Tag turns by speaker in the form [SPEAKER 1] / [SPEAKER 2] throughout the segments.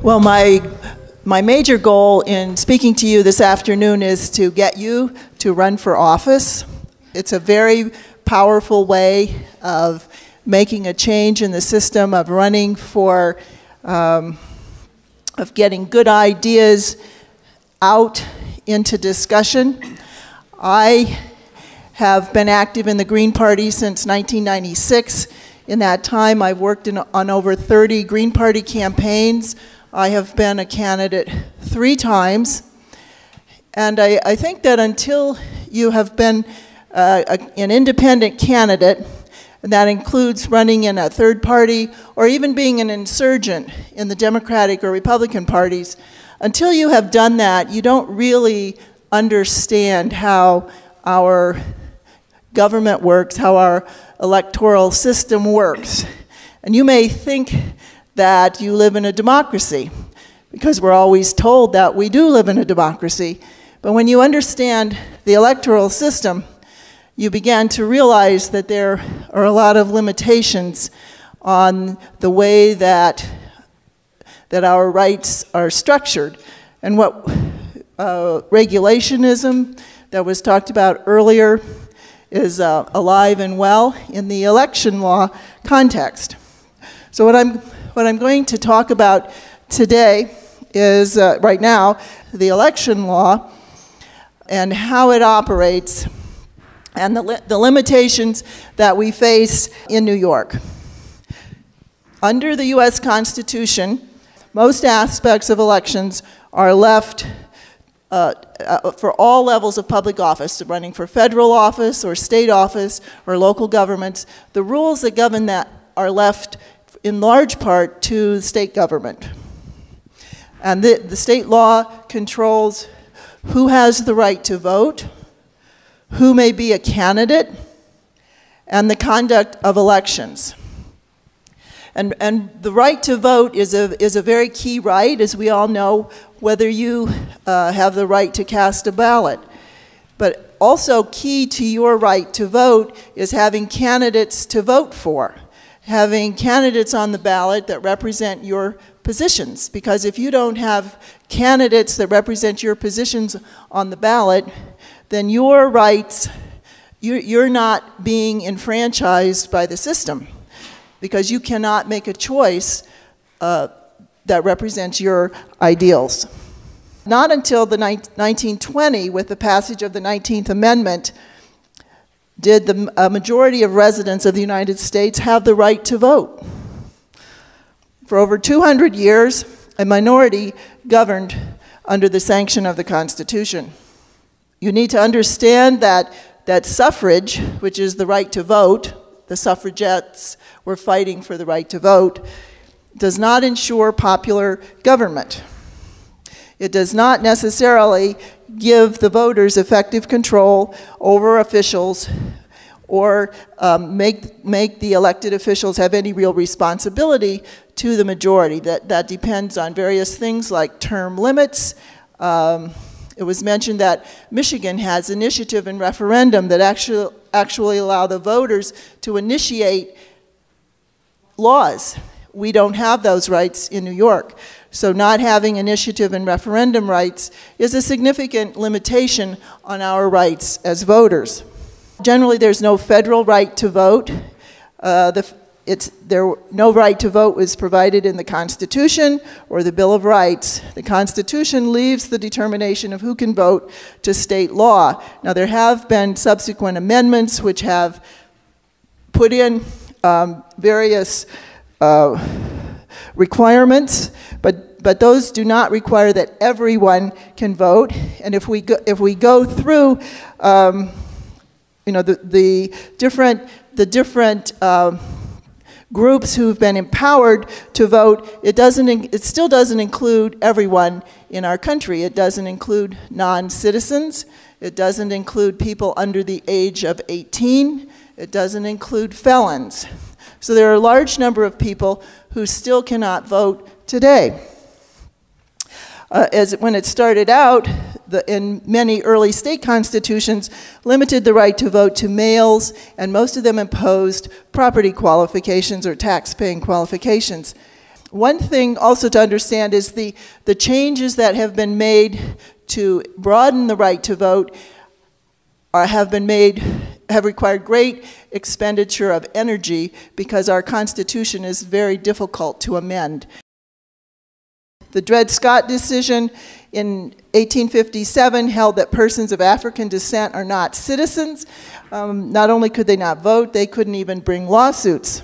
[SPEAKER 1] Well, my major goal in speaking to you this afternoon is to get you to run for office. It's a very powerful way of making a change in the system, of running for, of getting good ideas out into discussion. I have been active in the Green Party since 1996. In that time, I've worked on over 30 Green Party campaigns. I have been a candidate 3 times. And I think that until you have been an independent candidate, and that includes running in a third party or even being an insurgent in the Democratic or Republican parties, until you have done that, you don't really understand how our government works, how our electoral system works. And you may think that you live in a democracy, because we're always told that we do live in a democracy. But when you understand the electoral system, you begin to realize that there are a lot of limitations on the way that our rights are structured. And what regulationism that was talked about earlier is alive and well in the election law context. So what I'm going to talk about today is, right now, the election law and how it operates and the limitations that we face in New York. Under the U.S. Constitution, most aspects of elections are left for all levels of public office, running for federal office or state office or local governments. The rules that govern that are left in large part to the state government. And the state law controls who has the right to vote, who may be a candidate, and the conduct of elections. And the right to vote is a very key right, as we all know, whether you have the right to cast a ballot. But also key to your right to vote is having candidates to vote for, having candidates on the ballot that represent your positions. Because if you don't have candidates that represent your positions on the ballot, then your rights, you're not being enfranchised by the system, because you cannot make a choice that represents your ideals. Not until the 1920, with the passage of the 19th Amendment, did a majority of residents of the United States have the right to vote. For over 200 years, a minority governed under the sanction of the Constitution. You need to understand that suffrage, which is the right to vote, the suffragettes were fighting for the right to vote, does not ensure popular government. It does not necessarily give the voters effective control over officials or make the elected officials have any real responsibility to the majority. That depends on various things like term limits. It was mentioned that Michigan has initiative and referendum that actually allow the voters to initiate laws. We don't have those rights in New York. So not having initiative and referendum rights is a significant limitation on our rights as voters. Generally, there's no federal right to vote. No right to vote was provided in the Constitution or the Bill of Rights. The Constitution leaves the determination of who can vote to state law. Now, there have been subsequent amendments which have put in various requirements, but those do not require that everyone can vote. And if we go through, the different groups who've been empowered to vote, it still doesn't include everyone in our country. It doesn't include non-citizens. It doesn't include people under the age of 18. It doesn't include felons. So there are a large number of people who still cannot vote today. When it started out, in many early state constitutions, limited the right to vote to males, and most of them imposed property qualifications or tax-paying qualifications. One thing also to understand is the changes that have been made to broaden the right to vote have required great expenditure of energy because our Constitution is very difficult to amend. The Dred Scott decision in 1857 held that persons of African descent are not citizens. Not only could they not vote, they couldn't even bring lawsuits.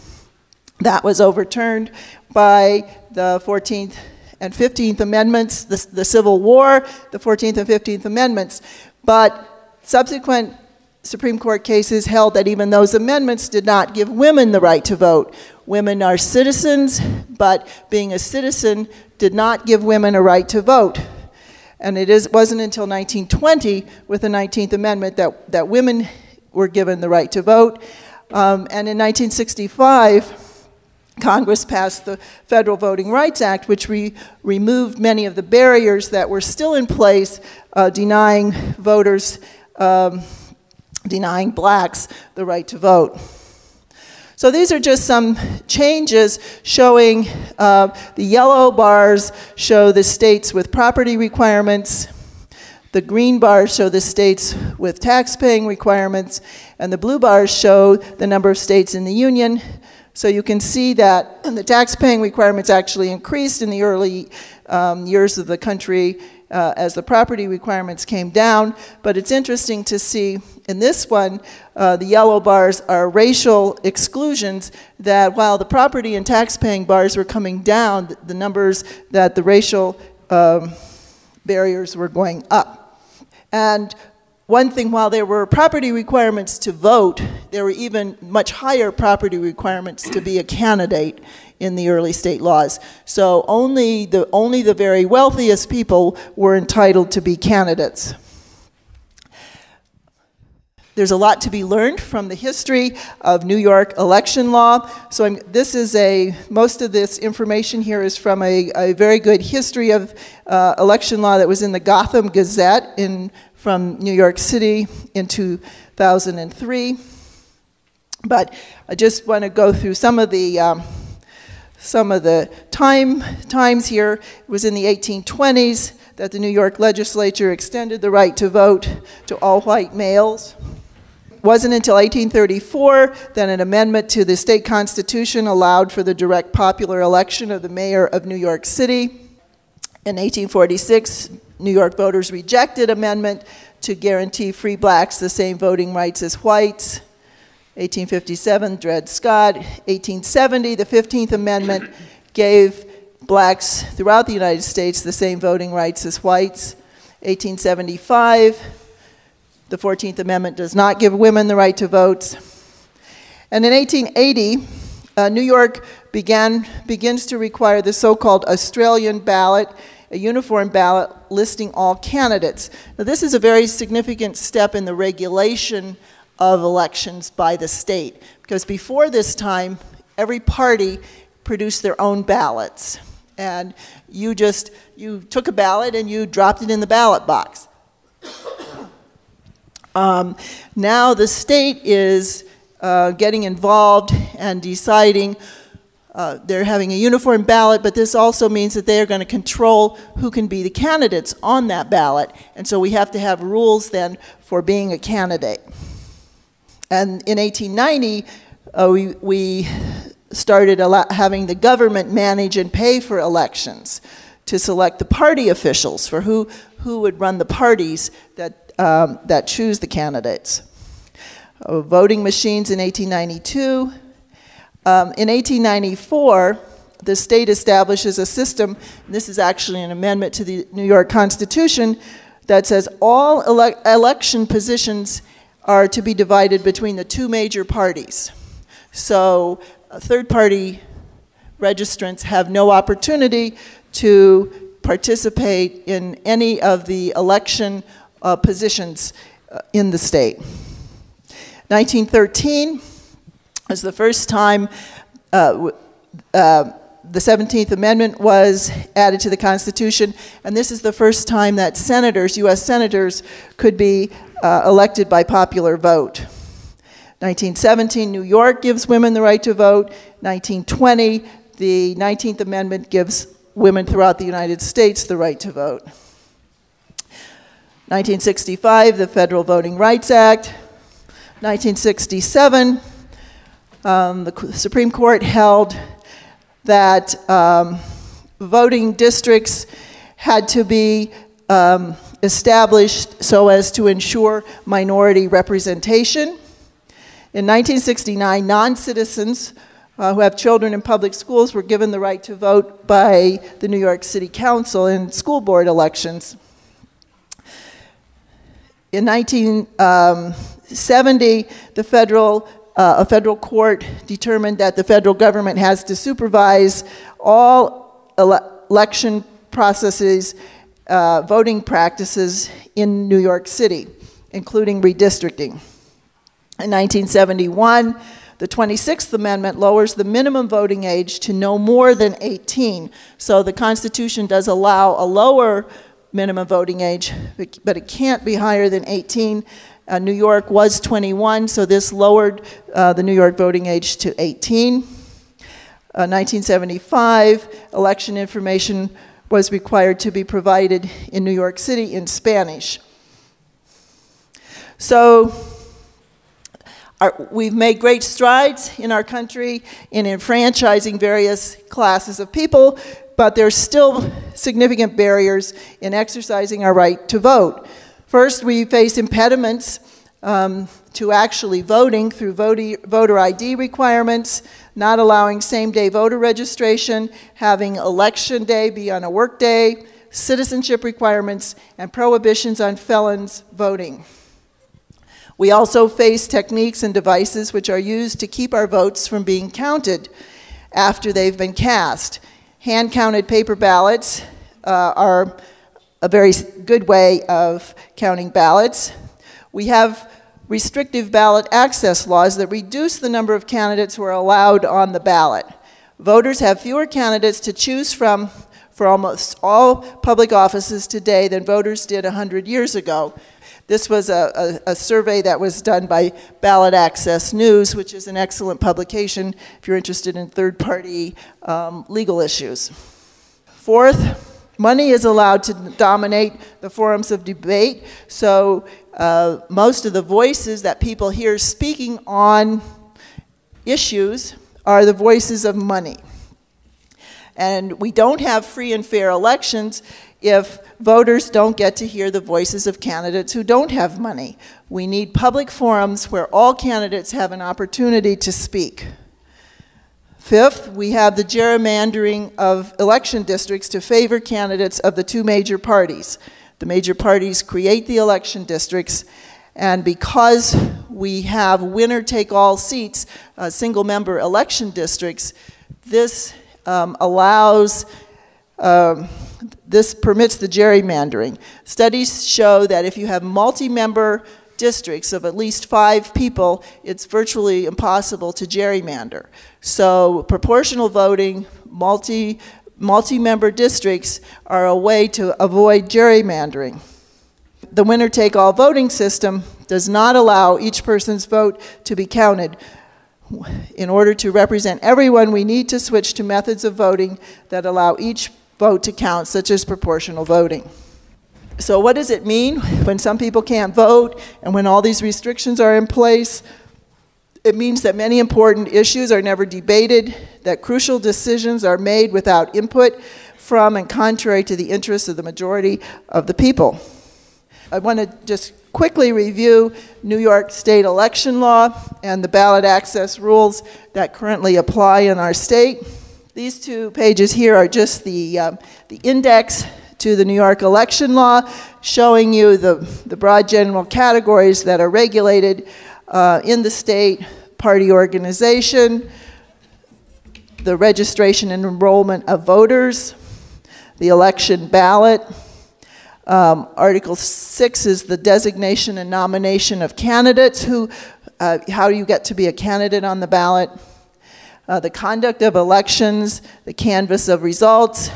[SPEAKER 1] That was overturned by the 14th and 15th Amendments, the Civil War, the 14th and 15th Amendments. But subsequent Supreme Court cases held that even those amendments did not give women the right to vote. Women are citizens, but being a citizen did not give women a right to vote. And it wasn't until 1920, with the 19th Amendment, that women were given the right to vote. And in 1965, Congress passed the Federal Voting Rights Act, which removed many of the barriers that were still in place, denying voters, denying blacks the right to vote. So these are just some changes showing the yellow bars show the states with property requirements, the green bars show the states with tax-paying requirements, and the blue bars show the number of states in the Union. So you can see that the tax-paying requirements actually increased in the early years of the country as the property requirements came down. But it's interesting to see in this one, the yellow bars are racial exclusions, that while the property and tax-paying bars were coming down, the numbers that the racial barriers were going up. And one thing, while there were property requirements to vote, there were even much higher property requirements to be a candidate in the early state laws. So only the very wealthiest people were entitled to be candidates. There's a lot to be learned from the history of New York election law. So most of this information here is from a very good history of election law that was in the Gotham Gazette from New York City in 2003. But I just want to go through some of the times here. It was in the 1820s that the New York legislature extended the right to vote to all white males. It wasn't until 1834 that an amendment to the state constitution allowed for the direct popular election of the mayor of New York City. In 1846, New York voters rejected amendment to guarantee free blacks the same voting rights as whites. 1857, Dred Scott. 1870, the 15th Amendment gave blacks throughout the United States the same voting rights as whites. 1875, the 14th Amendment does not give women the right to vote. And in 1880, New York begins to require the so-called Australian ballot, a uniform ballot listing all candidates. Now, this is a very significant step in the regulation of elections by the state, because before this time, every party produced their own ballots. And you took a ballot and you dropped it in the ballot box. Now the state is getting involved and deciding they're having a uniform ballot, but this also means that they are going to control who can be the candidates on that ballot. And so we have to have rules then for being a candidate. And in 1890, we started having the government manage and pay for elections to select the party officials for who would run the parties that choose the candidates. Voting machines in 1892. In 1894, the state establishes a system, and this is actually an amendment to the New York Constitution, that says all election positions are to be divided between the two major parties. So third-party registrants have no opportunity to participate in any of the election positions in the state. 1913 was the first time the 17th Amendment was added to the Constitution, and this is the first time that senators, U.S. senators, could be elected by popular vote. 1917, New York gives women the right to vote. 1920, the 19th Amendment gives women throughout the United States the right to vote. 1965, the Federal Voting Rights Act. 1967, the Supreme Court held that voting districts had to be established so as to ensure minority representation. In 1969, non-citizens who have children in public schools were given the right to vote by the New York City Council in school board elections. In 1970, a federal court determined that the federal government has to supervise all election processes, voting practices in New York City, including redistricting. In 1971, the 26th Amendment lowers the minimum voting age to no more than 18. So the Constitution does allow a lower minimum voting age, but it can't be higher than 18. New York was 21, so this lowered the New York voting age to 18. 1975, election information was required to be provided in New York City in Spanish. So we've made great strides in our country in enfranchising various classes of people, but there's still significant barriers in exercising our right to vote. First, we face impediments to actually voting through voter ID requirements, not allowing same-day voter registration, having election day be on a work day, citizenship requirements, and prohibitions on felons voting. We also face techniques and devices which are used to keep our votes from being counted after they've been cast. Hand-counted paper ballots are a very good way of counting ballots. We have restrictive ballot access laws that reduce the number of candidates who are allowed on the ballot. Voters have fewer candidates to choose from for almost all public offices today than voters did 100 years ago. This was a survey that was done by Ballot Access News, which is an excellent publication if you're interested in third-party legal issues. Fourth, money is allowed to dominate the forums of debate, so most of the voices that people hear speaking on issues are the voices of money. And we don't have free and fair elections if voters don't get to hear the voices of candidates who don't have money. We need public forums where all candidates have an opportunity to speak. Fifth, we have the gerrymandering of election districts to favor candidates of the two major parties. The major parties create the election districts, and because we have winner-take-all seats, single-member election districts, this this permits the gerrymandering. Studies show that if you have multi-member districts of at least 5 people, it's virtually impossible to gerrymander. So proportional voting, multi-member districts are a way to avoid gerrymandering. The winner-take-all voting system does not allow each person's vote to be counted. In order to represent everyone, we need to switch to methods of voting that allow each vote to count, such as proportional voting. So what does it mean when some people can't vote and when all these restrictions are in place? It means that many important issues are never debated, that crucial decisions are made without input from and contrary to the interests of the majority of the people. I want to just quickly review New York state election law and the ballot access rules that currently apply in our state. These 2 pages here are just the index to the New York election law, showing you the broad general categories that are regulated in the state: party organization, the registration and enrollment of voters, the election ballot. Article 6 is the designation and nomination of candidates, how you get to be a candidate on the ballot. The conduct of elections, the canvass of results,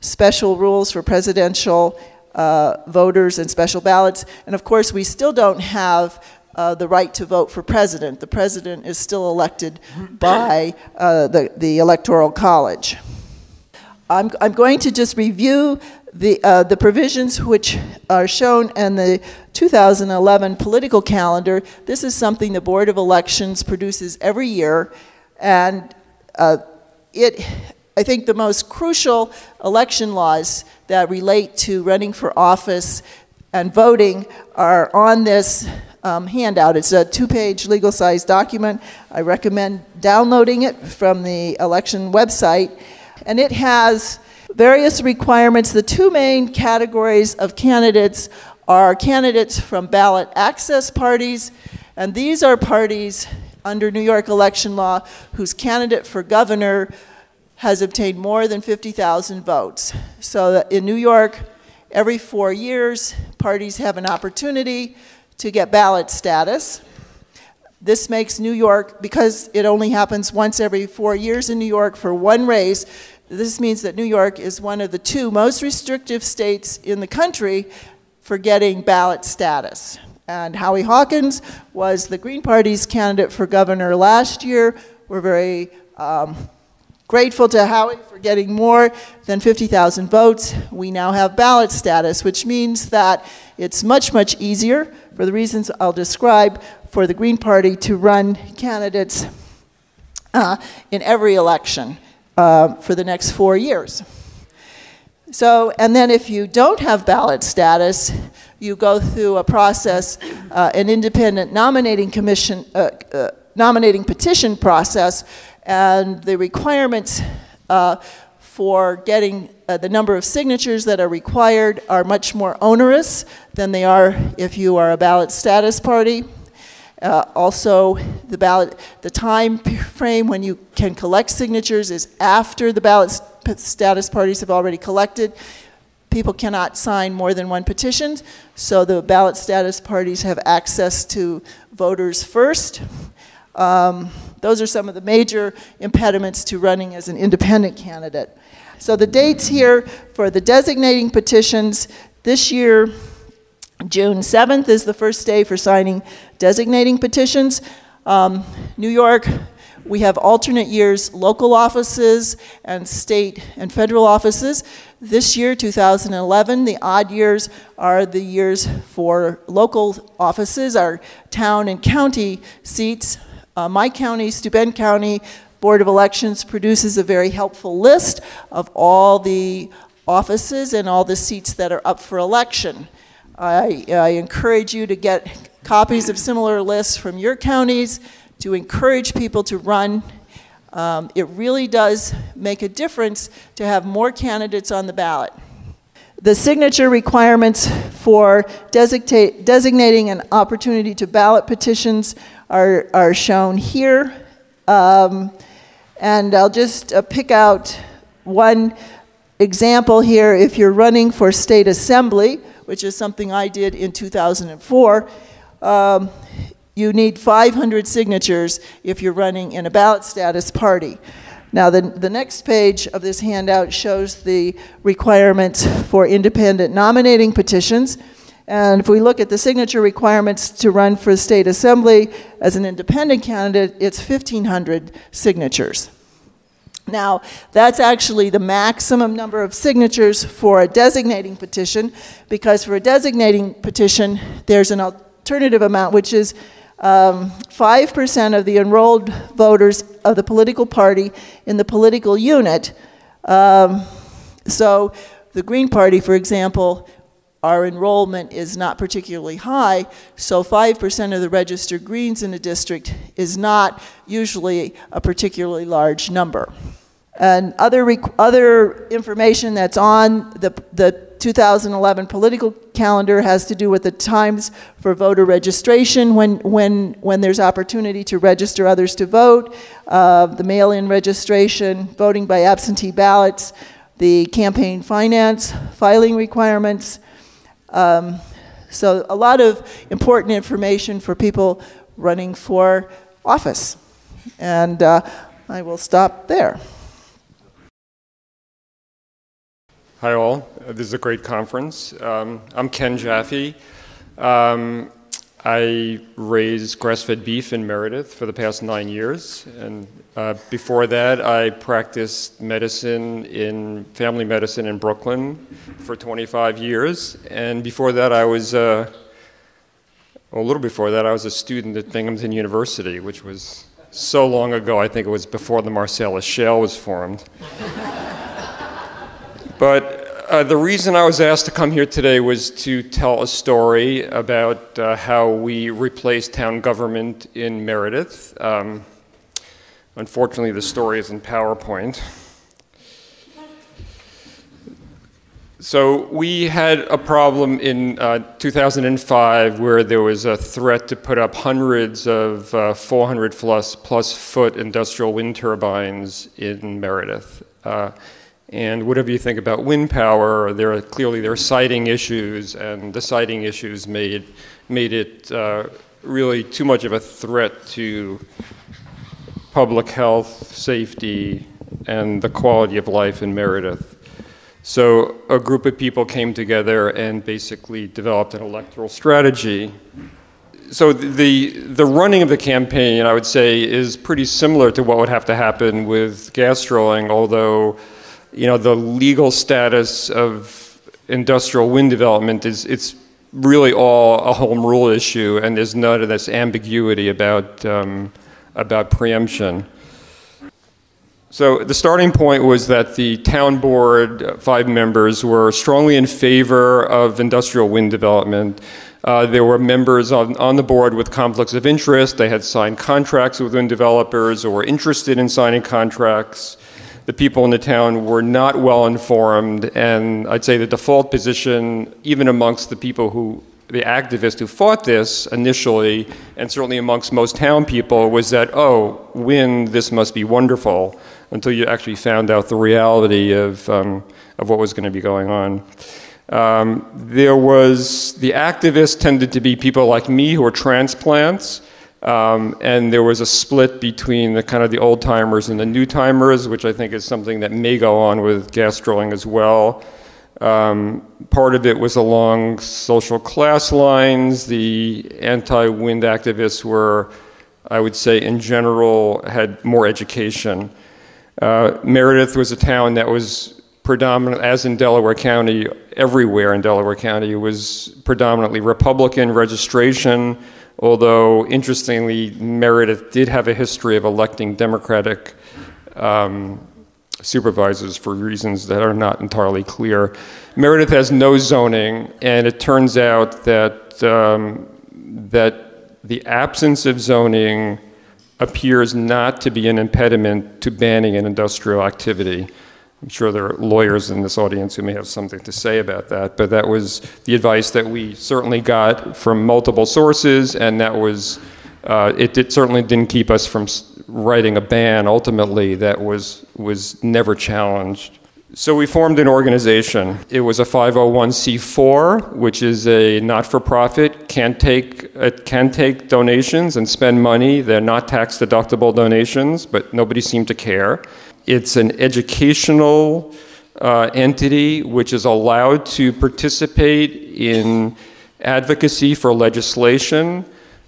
[SPEAKER 1] special rules for presidential voters and special ballots. And of course, we still don't have the right to vote for president. The president is still elected by the Electoral College. I'm going to just review the provisions which are shown in the 2011 political calendar. This is something the Board of Elections produces every year, and I think the most crucial election laws that relate to running for office and voting are on this handout. It's a 2-page legal-sized document. I recommend downloading it from the election website. And it has various requirements. The two main categories of candidates are candidates from ballot access parties, and these are parties under New York election law whose candidate for governor has obtained more than 50,000 votes. So in New York, every 4 years, parties have an opportunity to get ballot status. This makes New York, because it only happens once every 4 years in New York for one race, this means that New York is one of the 2 most restrictive states in the country for getting ballot status. And Howie Hawkins was the Green Party's candidate for governor last year. We're very grateful to Howie for getting more than 50,000 votes. We now have ballot status, which means that it's much, much easier, for the reasons I'll describe, for the Green Party to run candidates in every election for the next 4 years. So, and then if you don't have ballot status, you go through a process, an independent nominating commission, nominating petition process, and the requirements for getting the number of signatures that are required are much more onerous than they are if you are a ballot status party. Also, the time frame when you can collect signatures is after the ballot status parties have already collected. People cannot sign more than one petition, so the ballot status parties have access to voters first. Those are some of the major impediments to running as an independent candidate. So the dates here for the designating petitions this year, June 7th is the first day for signing designating petitions. New York, we have alternate years local offices and state and federal offices. This year, 2011, the odd years are the years for local offices, our town and county seats. My county, Steuben County Board of Elections, produces a very helpful list of all the offices and all the seats that are up for election. I encourage you to get copies of similar lists from your counties to encourage people to run. It really does make a difference to have more candidates on the ballot. The signature requirements for designating an opportunity to ballot petitions are shown here. And I'll just pick out one example here. If you're running for state assembly, which is something I did in 2004, you need 500 signatures if you're running in a ballot status party. Now, the next page of this handout shows the requirements for independent nominating petitions. And if we look at the signature requirements to run for state assembly as an independent candidate, it's 1,500 signatures. Now, that's actually the maximum number of signatures for a designating petition, because for a designating petition, there's an alternative amount, which is 5% of the enrolled voters of the political party in the political unit. So the Green Party, for example, our enrollment is not particularly high, so 5% of the registered Greens in a district is not usually a particularly large number. And other information that's on the 2011 political calendar has to do with the times for voter registration when there's opportunity to register others to vote, the mail-in registration, voting by absentee ballots, the campaign finance, filing requirements. So a lot of important information for people running for office. And I will stop there.
[SPEAKER 2] Hi all, this is a great conference. I'm Ken Jaffe. I I raised grass-fed beef in Meredith for the past 9 years, and before that I practiced family medicine in Brooklyn for 25 years, and before that I was, a little before that I was a student at Binghamton University, which was so long ago, I think it was before the Marcellus Shale was formed. But the reason I was asked to come here today was to tell a story about how we replaced town government in Meredith. Unfortunately, the story is in PowerPoint. So we had a problem in 2005 where there was a threat to put up hundreds of 400+ foot industrial wind turbines in Meredith. And whatever you think about wind power, there are siting issues, and the siting issues made it really too much of a threat to public health, safety, and the quality of life in Meredith. So a group of people came together and basically developed an electoral strategy. So the running of the campaign, I would say, is pretty similar to what would have to happen with gas drilling, although the legal status of industrial wind development it's really all a home rule issue, and there's none of this ambiguity about preemption. So the starting point was that the town board, 5 members, were strongly in favor of industrial wind development. There were members on the board with conflicts of interest. They had signed contracts with wind developers or were interested in signing contracts. The people in the town were not well informed, and I'd say the default position, even amongst the activists who fought this initially, and certainly amongst most town people, was that, oh, wind, this must be wonderful, until you actually found out the reality of what was going to be going on. The activists tended to be people like me who were transplants, and there was a split between the old timers and the new timers, which I think is something that may go on with gas drilling as well. Part of it was along social class lines. The anti-wind activists were, I would say, in general, had more education. Meredith was a town that was predominant, as in Delaware County, everywhere in Delaware County, was predominantly Republican registration, although interestingly, Meredith did have a history of electing Democratic supervisors for reasons that are not entirely clear. Meredith has no zoning, and it turns out that the absence of zoning appears not to be an impediment to banning an industrial activity. I'm sure there are lawyers in this audience who may have something to say about that, but that was the advice that we certainly got from multiple sources, and that was, certainly didn't keep us from writing a ban ultimately that was never challenged. So we formed an organization. It was a 501c4, which is a not-for-profit, can take donations and spend money. They're not tax-deductible donations, but nobody seemed to care. It's an educational entity which is allowed to participate in advocacy for legislation.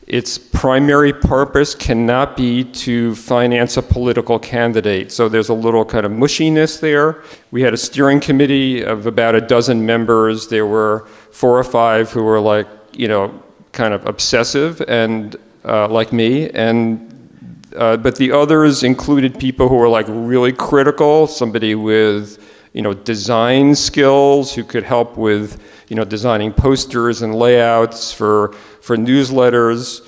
[SPEAKER 2] Its primary purpose cannot be to finance a political candidate. So there's a little kind of mushiness there. We had a steering committee of about a dozen members. There were 4 or 5 who were like, kind of obsessive and like me. But the others included people who were like really critical, somebody with design skills who could help with designing posters and layouts for newsletters,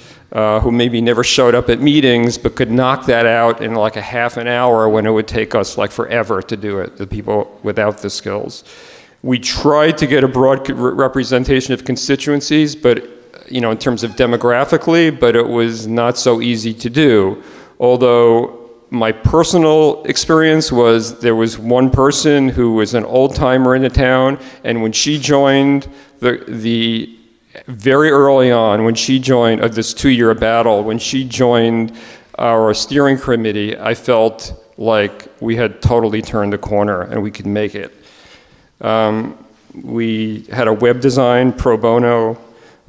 [SPEAKER 2] who maybe never showed up at meetings but could knock that out in like a half an hour when it would take us like forever to do it, the people without the skills. We tried to get a broad representation of constituencies, but in terms of demographically, but it was not so easy to do. Although my personal experience was there was one person who was an old-timer in the town, and when she joined the very early on, when she joined this 2-year battle, when she joined our steering committee, I felt like we had totally turned the corner and we could make it. We had a web design pro bono.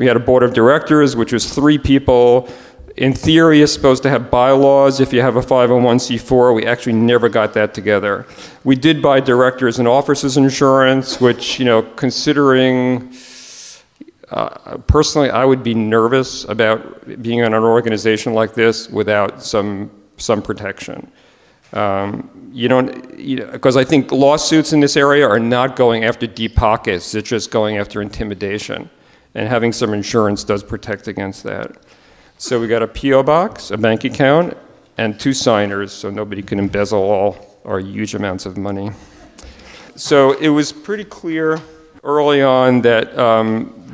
[SPEAKER 2] We had a board of directors, which was 3 people. In theory, it's supposed to have bylaws if you have a 501c4. We actually never got that together. We did buy directors and officers insurance, which, you know, considering, personally, I would be nervous about being in an organization like this without some protection. You don't, because I think lawsuits in this area are not going after deep pockets, it's just going after intimidation. And having some insurance does protect against that. So we got a P.O. box, a bank account, and 2 signers, so nobody can embezzle all our huge amounts of money. So it was pretty clear early on that,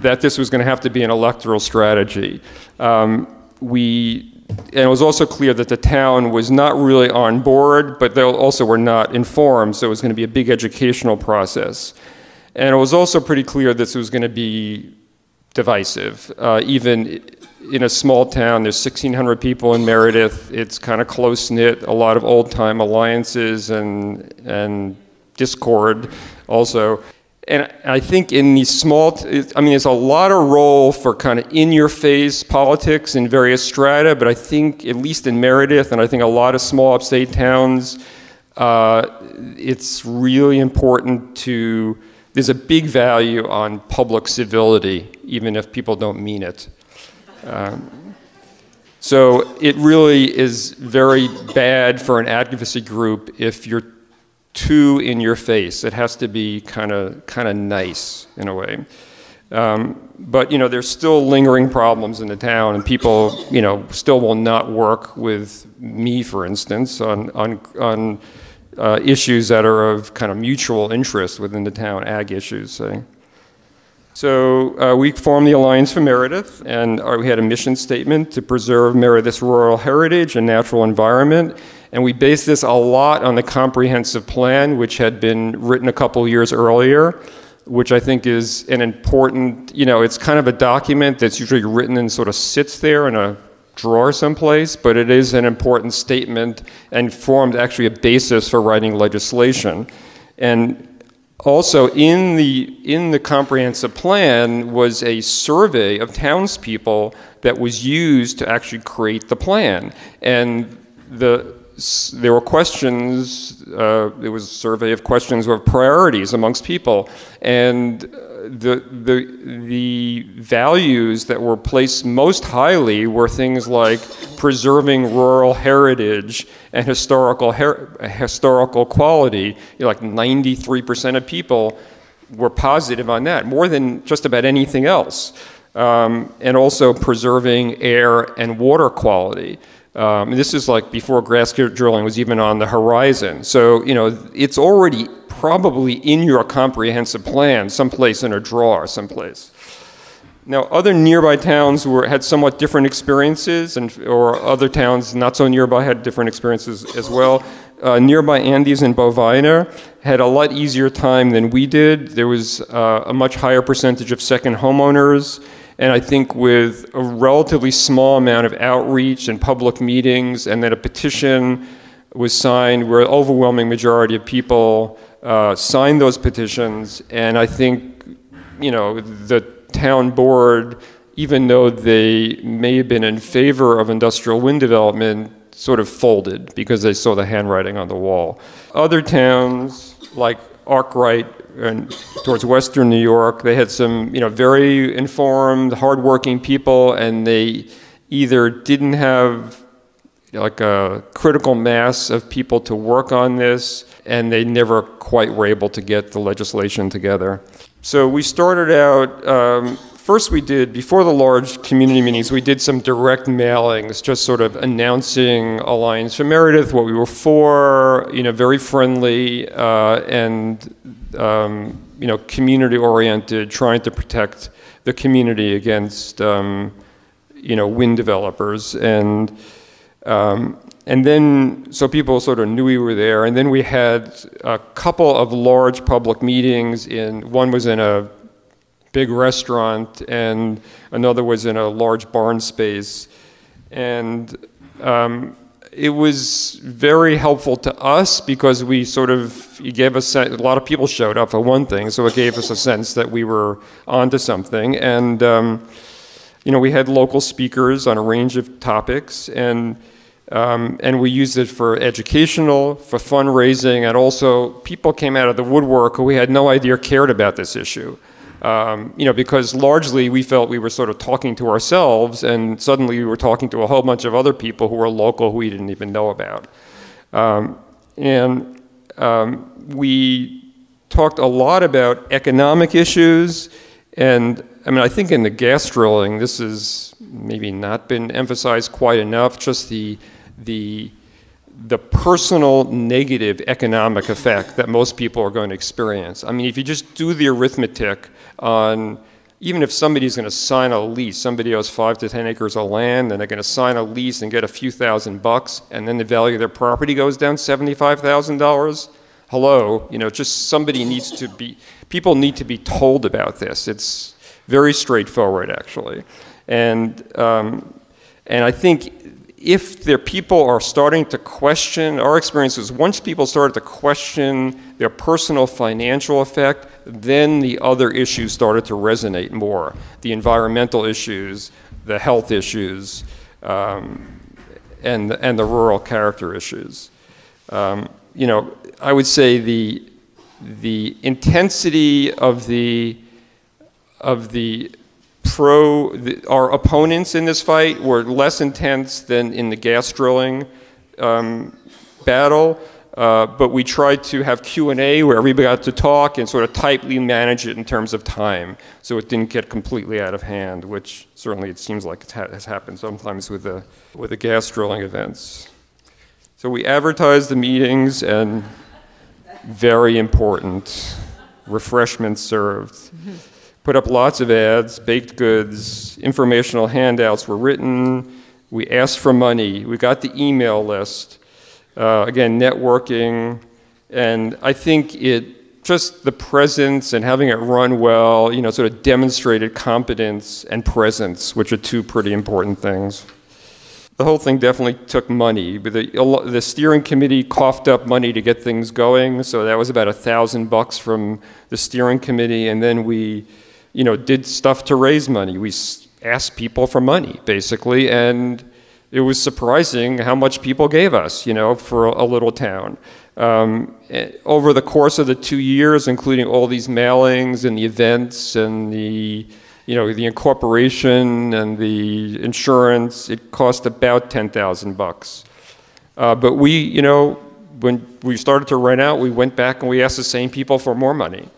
[SPEAKER 2] that this was going to have to be an electoral strategy. And it was also clear that the town was not really on board, but they also were not informed, so it was going to be a big educational process. And it was also pretty clear this was going to be divisive. Even in a small town, there's 1,600 people in Meredith. It's kind of close-knit, a lot of old-time alliances and discord also. And I think in these small, I mean, there's a lot of role for kind of in-your-face politics in various strata, but I think, at least in Meredith, and I think a lot of small upstate towns, it's really important to, there's a big value on public civility, even if people don't mean it. So it really is very bad for an advocacy group if you're too in your face. It has to be kind of nice in a way. But you know, there's still lingering problems in the town, and people, you know, still will not work with me, for instance, on issues that are of kind of mutual interest within the town, ag issues, say. So we formed the Alliance for Meredith, and we had a mission statement to preserve Meredith's rural heritage and natural environment. And we based this a lot on the comprehensive plan, which had been written a couple years earlier, which I think is an important, you know, it's kind of a document that's usually written and sort of sits there in a drawer someplace, but it is an important statement and formed actually a basis for writing legislation. And also in the comprehensive plan was a survey of townspeople that was used to actually create the plan. And there were questions, there was a survey of questions of priorities amongst people, and the values that were placed most highly were things like preserving rural heritage and historical quality. You know, like 93% of people were positive on that, more than just about anything else. And also preserving air and water quality. This is like before grass drilling was even on the horizon. So, you know, it's already probably in your comprehensive plan, someplace in a drawer, someplace. Now, other nearby towns had somewhat different experiences, or other towns not so nearby had different experiences as well. Nearby Andes and Bovina had a lot easier time than we did. There was a much higher percentage of second homeowners. And I think with a relatively small amount of outreach and public meetings, and then a petition was signed where an overwhelming majority of people signed those petitions. And I think, you know, the town board, even though they may have been in favor of industrial wind development, sort of folded because they saw the handwriting on the wall. Other towns, like Arkwright and towards western New York, they had some, you know, very informed, hardworking people, and they either didn't have like a critical mass of people to work on this, and they never quite were able to get the legislation together. So we started out, first we did, before the large community meetings, we did some direct mailings, just sort of announcing Alliance for Meredith, what we were for, you know, very friendly, and you know, community-oriented, trying to protect the community against, you know, wind developers. And then, so people sort of knew we were there. And then we had a couple of large public meetings. One was in a big restaurant, and another was in a large barn space. And it was very helpful to us because we sort of, it gave us, a lot of people showed up for one thing, so it gave us a sense that we were onto something. And we had local speakers on a range of topics, and we used it for educational, for fundraising, and also people came out of the woodwork who we had no idea cared about this issue. Because largely we felt we were sort of talking to ourselves, and suddenly we were talking to a whole bunch of other people who were local who we didn't even know about. We talked a lot about economic issues, and I think in the gas drilling, this has maybe not been emphasized quite enough, just the personal negative economic effect that most people are going to experience. If you just do the arithmetic on, even if somebody's going to sign a lease, somebody has 5 to 10 acres of land, and they're going to sign a lease and get a few $1,000s, and then the value of their property goes down $75,000. Hello, just somebody needs to be, people need to be told about this. It's very straightforward, actually. And I think if people are starting to question, our experience is once people started to question their personal financial effect, then the other issues started to resonate more. The environmental issues, the health issues, and the rural character issues. I would say the intensity of our opponents in this fight were less intense than in the gas drilling battle, but we tried to have Q&A where everybody got to talk and sort of tightly manage it in terms of time, so it didn't get completely out of hand, which certainly it seems like it has happened sometimes with the gas drilling events. So we advertised the meetings, and very important, refreshments served. Put up lots of ads, baked goods, informational handouts were written. We asked for money. We got the email list. Again, networking. And I think just the presence and having it run well, sort of demonstrated competence and presence, which are two pretty important things. The whole thing definitely took money. The steering committee coughed up money to get things going, so that was about $1,000 from the steering committee, and then we did stuff to raise money. We asked people for money, basically, and it was surprising how much people gave us, for a little town. Over the course of the 2 years, including all these mailings and the events and the incorporation and the insurance, it cost about $10,000. But when we started to run out, we went back and we asked the same people for more money.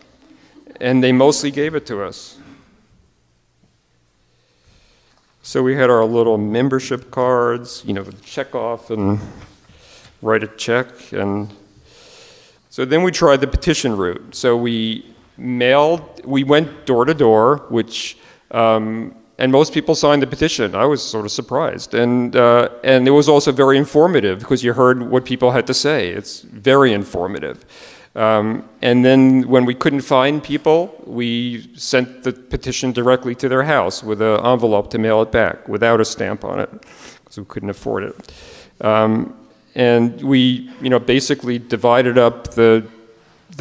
[SPEAKER 2] And they mostly gave it to us. So we had our little membership cards, check off and write a check. And so then we tried the petition route. So we went door to door, and most people signed the petition. I was sort of surprised. And it was also very informative because you heard what people had to say. It's very informative. And then when we couldn't find people, we sent the petition directly to their house with an envelope to mail it back without a stamp on it because we couldn't afford it. And we, basically divided up the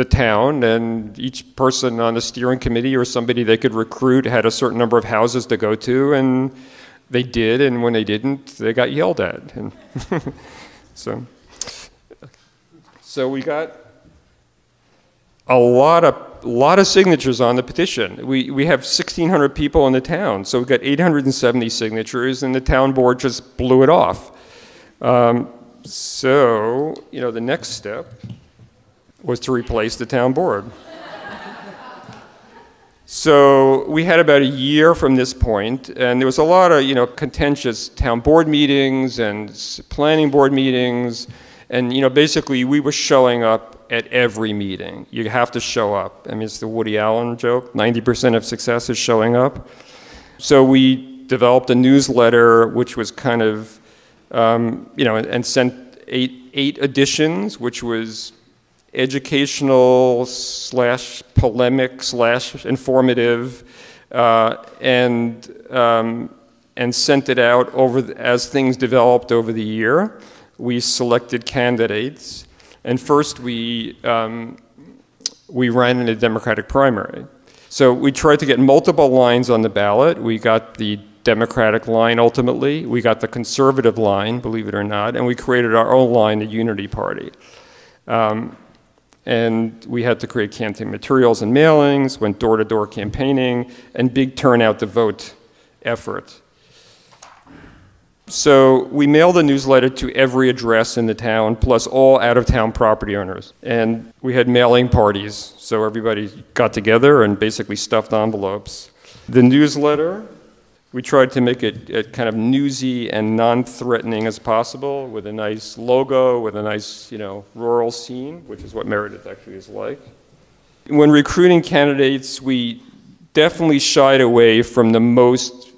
[SPEAKER 2] town, and each person on the steering committee or somebody they could recruit had a certain number of houses to go to, and they did, and when they didn't, they got yelled at. And so we got a lot of signatures on the petition. We have 1,600 people in the town, so we got 870 signatures, and the town board just blew it off. So, the next step was to replace the town board. So we had about a year from this point, and there was a lot of, contentious town board meetings and planning board meetings, and, basically we were showing up at every meeting. You have to show up. It's the Woody Allen joke, 90% of success is showing up. So we developed a newsletter, which was kind of, and sent eight editions, which was educational / polemic / informative, and sent it out as things developed over the year. We selected candidates, and first we ran in a Democratic primary. So we tried to get multiple lines on the ballot. We got the Democratic line ultimately. We got the conservative line, believe it or not, and we created our own line, the Unity Party. And we had to create campaign materials and mailings, went door-to-door campaigning, and big turnout to vote effort. So we mailed a newsletter to every address in the town, plus all out-of-town property owners. And we had mailing parties, so everybody got together and basically stuffed envelopes. The newsletter, we tried to make it kind of newsy and non-threatening as possible, with a nice logo, with a nice, rural scene, which is what Meredith actually is like. When recruiting candidates, we definitely shied away from the most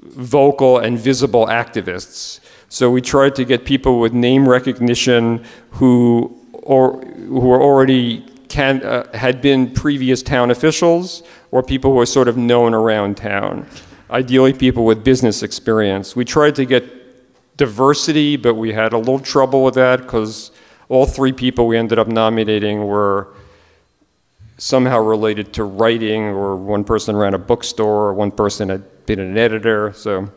[SPEAKER 2] vocal and visible activists. So we tried to get people with name recognition who were already had been previous town officials, or people who were sort of known around town. Ideally people with business experience. We tried to get diversity, but we had a little trouble with that because all three people we ended up nominating were somehow related to writing, or one person ran a bookstore, or one person had been an editor. So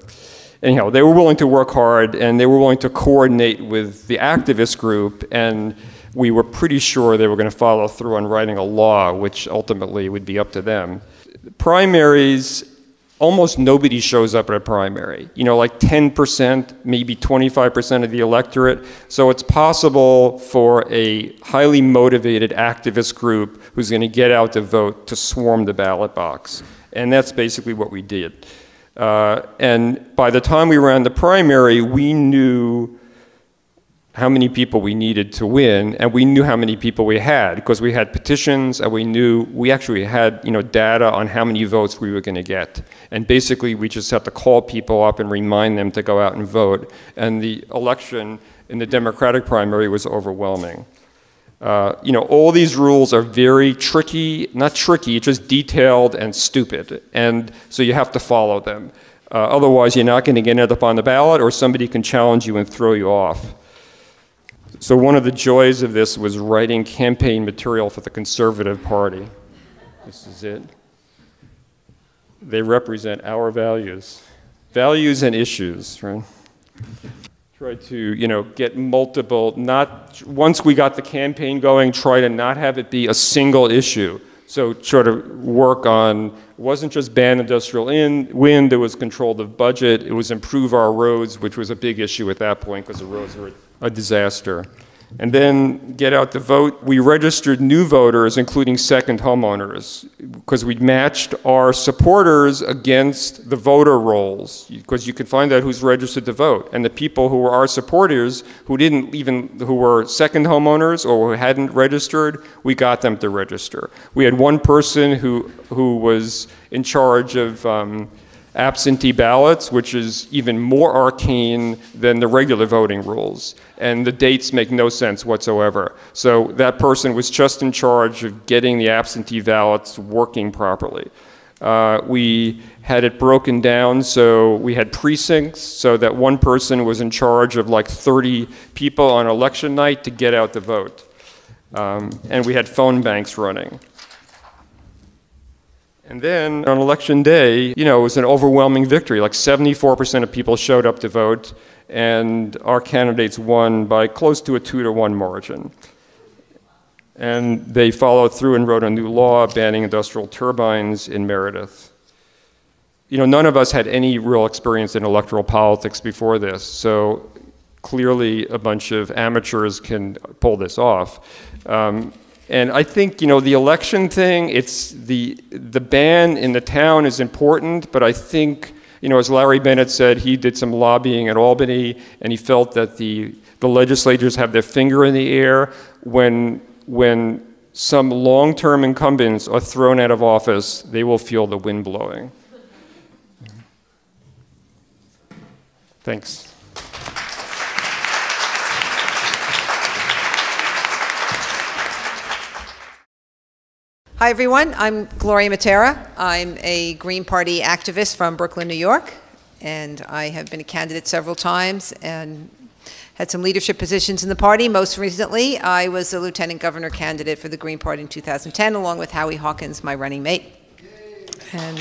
[SPEAKER 2] anyhow, they were willing to work hard, and they were willing to coordinate with the activist group, and we were pretty sure they were going to follow through on writing a law, which ultimately would be up to them. Primaries, almost nobody shows up at a primary. Like 10%, maybe 25% of the electorate. So it's possible for a highly motivated activist group who's going to get out to vote to swarm the ballot box. And that's basically what we did. And by the time we ran the primary, we knew how many people we needed to win, and we knew how many people we had, because we had petitions, and we actually had data on how many votes we were going to get. And basically we just had to call people up and remind them to go out and vote. And the election in the Democratic primary was overwhelming. All these rules are very tricky, not tricky, just detailed and stupid. And so you have to follow them. Otherwise you're not going to get up on the ballot, or somebody can challenge you and throw you off. So one of the joys of this was writing campaign material for the Conservative Party. This is it. They represent our values. Values and issues, right? Try to, get multiple, once we got the campaign going, try to not have it be a single issue. So try to work on, it wasn't just ban industrial wind, it was control the budget, it was improve our roads, which was a big issue at that point because the roads were a disaster. And then get out the vote. We registered new voters, including second homeowners, because we matched our supporters against the voter rolls, because you could find out who's registered to vote. And the people who were our supporters, who were second homeowners or who hadn't registered, we got them to register. We had one person who was in charge of absentee ballots, which is even more arcane than the regular voting rules. And the dates make no sense whatsoever. So that person was just in charge of getting the absentee ballots working properly. We had it broken down, so we had precincts, so that one person was in charge of like 30 people on election night to get out the vote. And we had phone banks running. And then on election day, it was an overwhelming victory. Like 74% of people showed up to vote, and our candidates won by close to a 2-to-1 margin. And they followed through and wrote a new law banning industrial turbines in Meredith. None of us had any real experience in electoral politics before this, so clearly a bunch of amateurs can pull this off. And I think, the election thing, it's the ban in the town is important, but I think, as Larry Bennett said, he did some lobbying at Albany, and he felt that the legislators have their finger in the air when some long-term incumbents are thrown out of office, they will feel the wind blowing. Thanks.
[SPEAKER 3] Hi, everyone. I'm Gloria Matera. I'm a Green Party activist from Brooklyn, New York, and I have been a candidate several times and had some leadership positions in the party. Most recently, I was a lieutenant governor candidate for the Green Party in 2010, along with Howie Hawkins, my running mate. And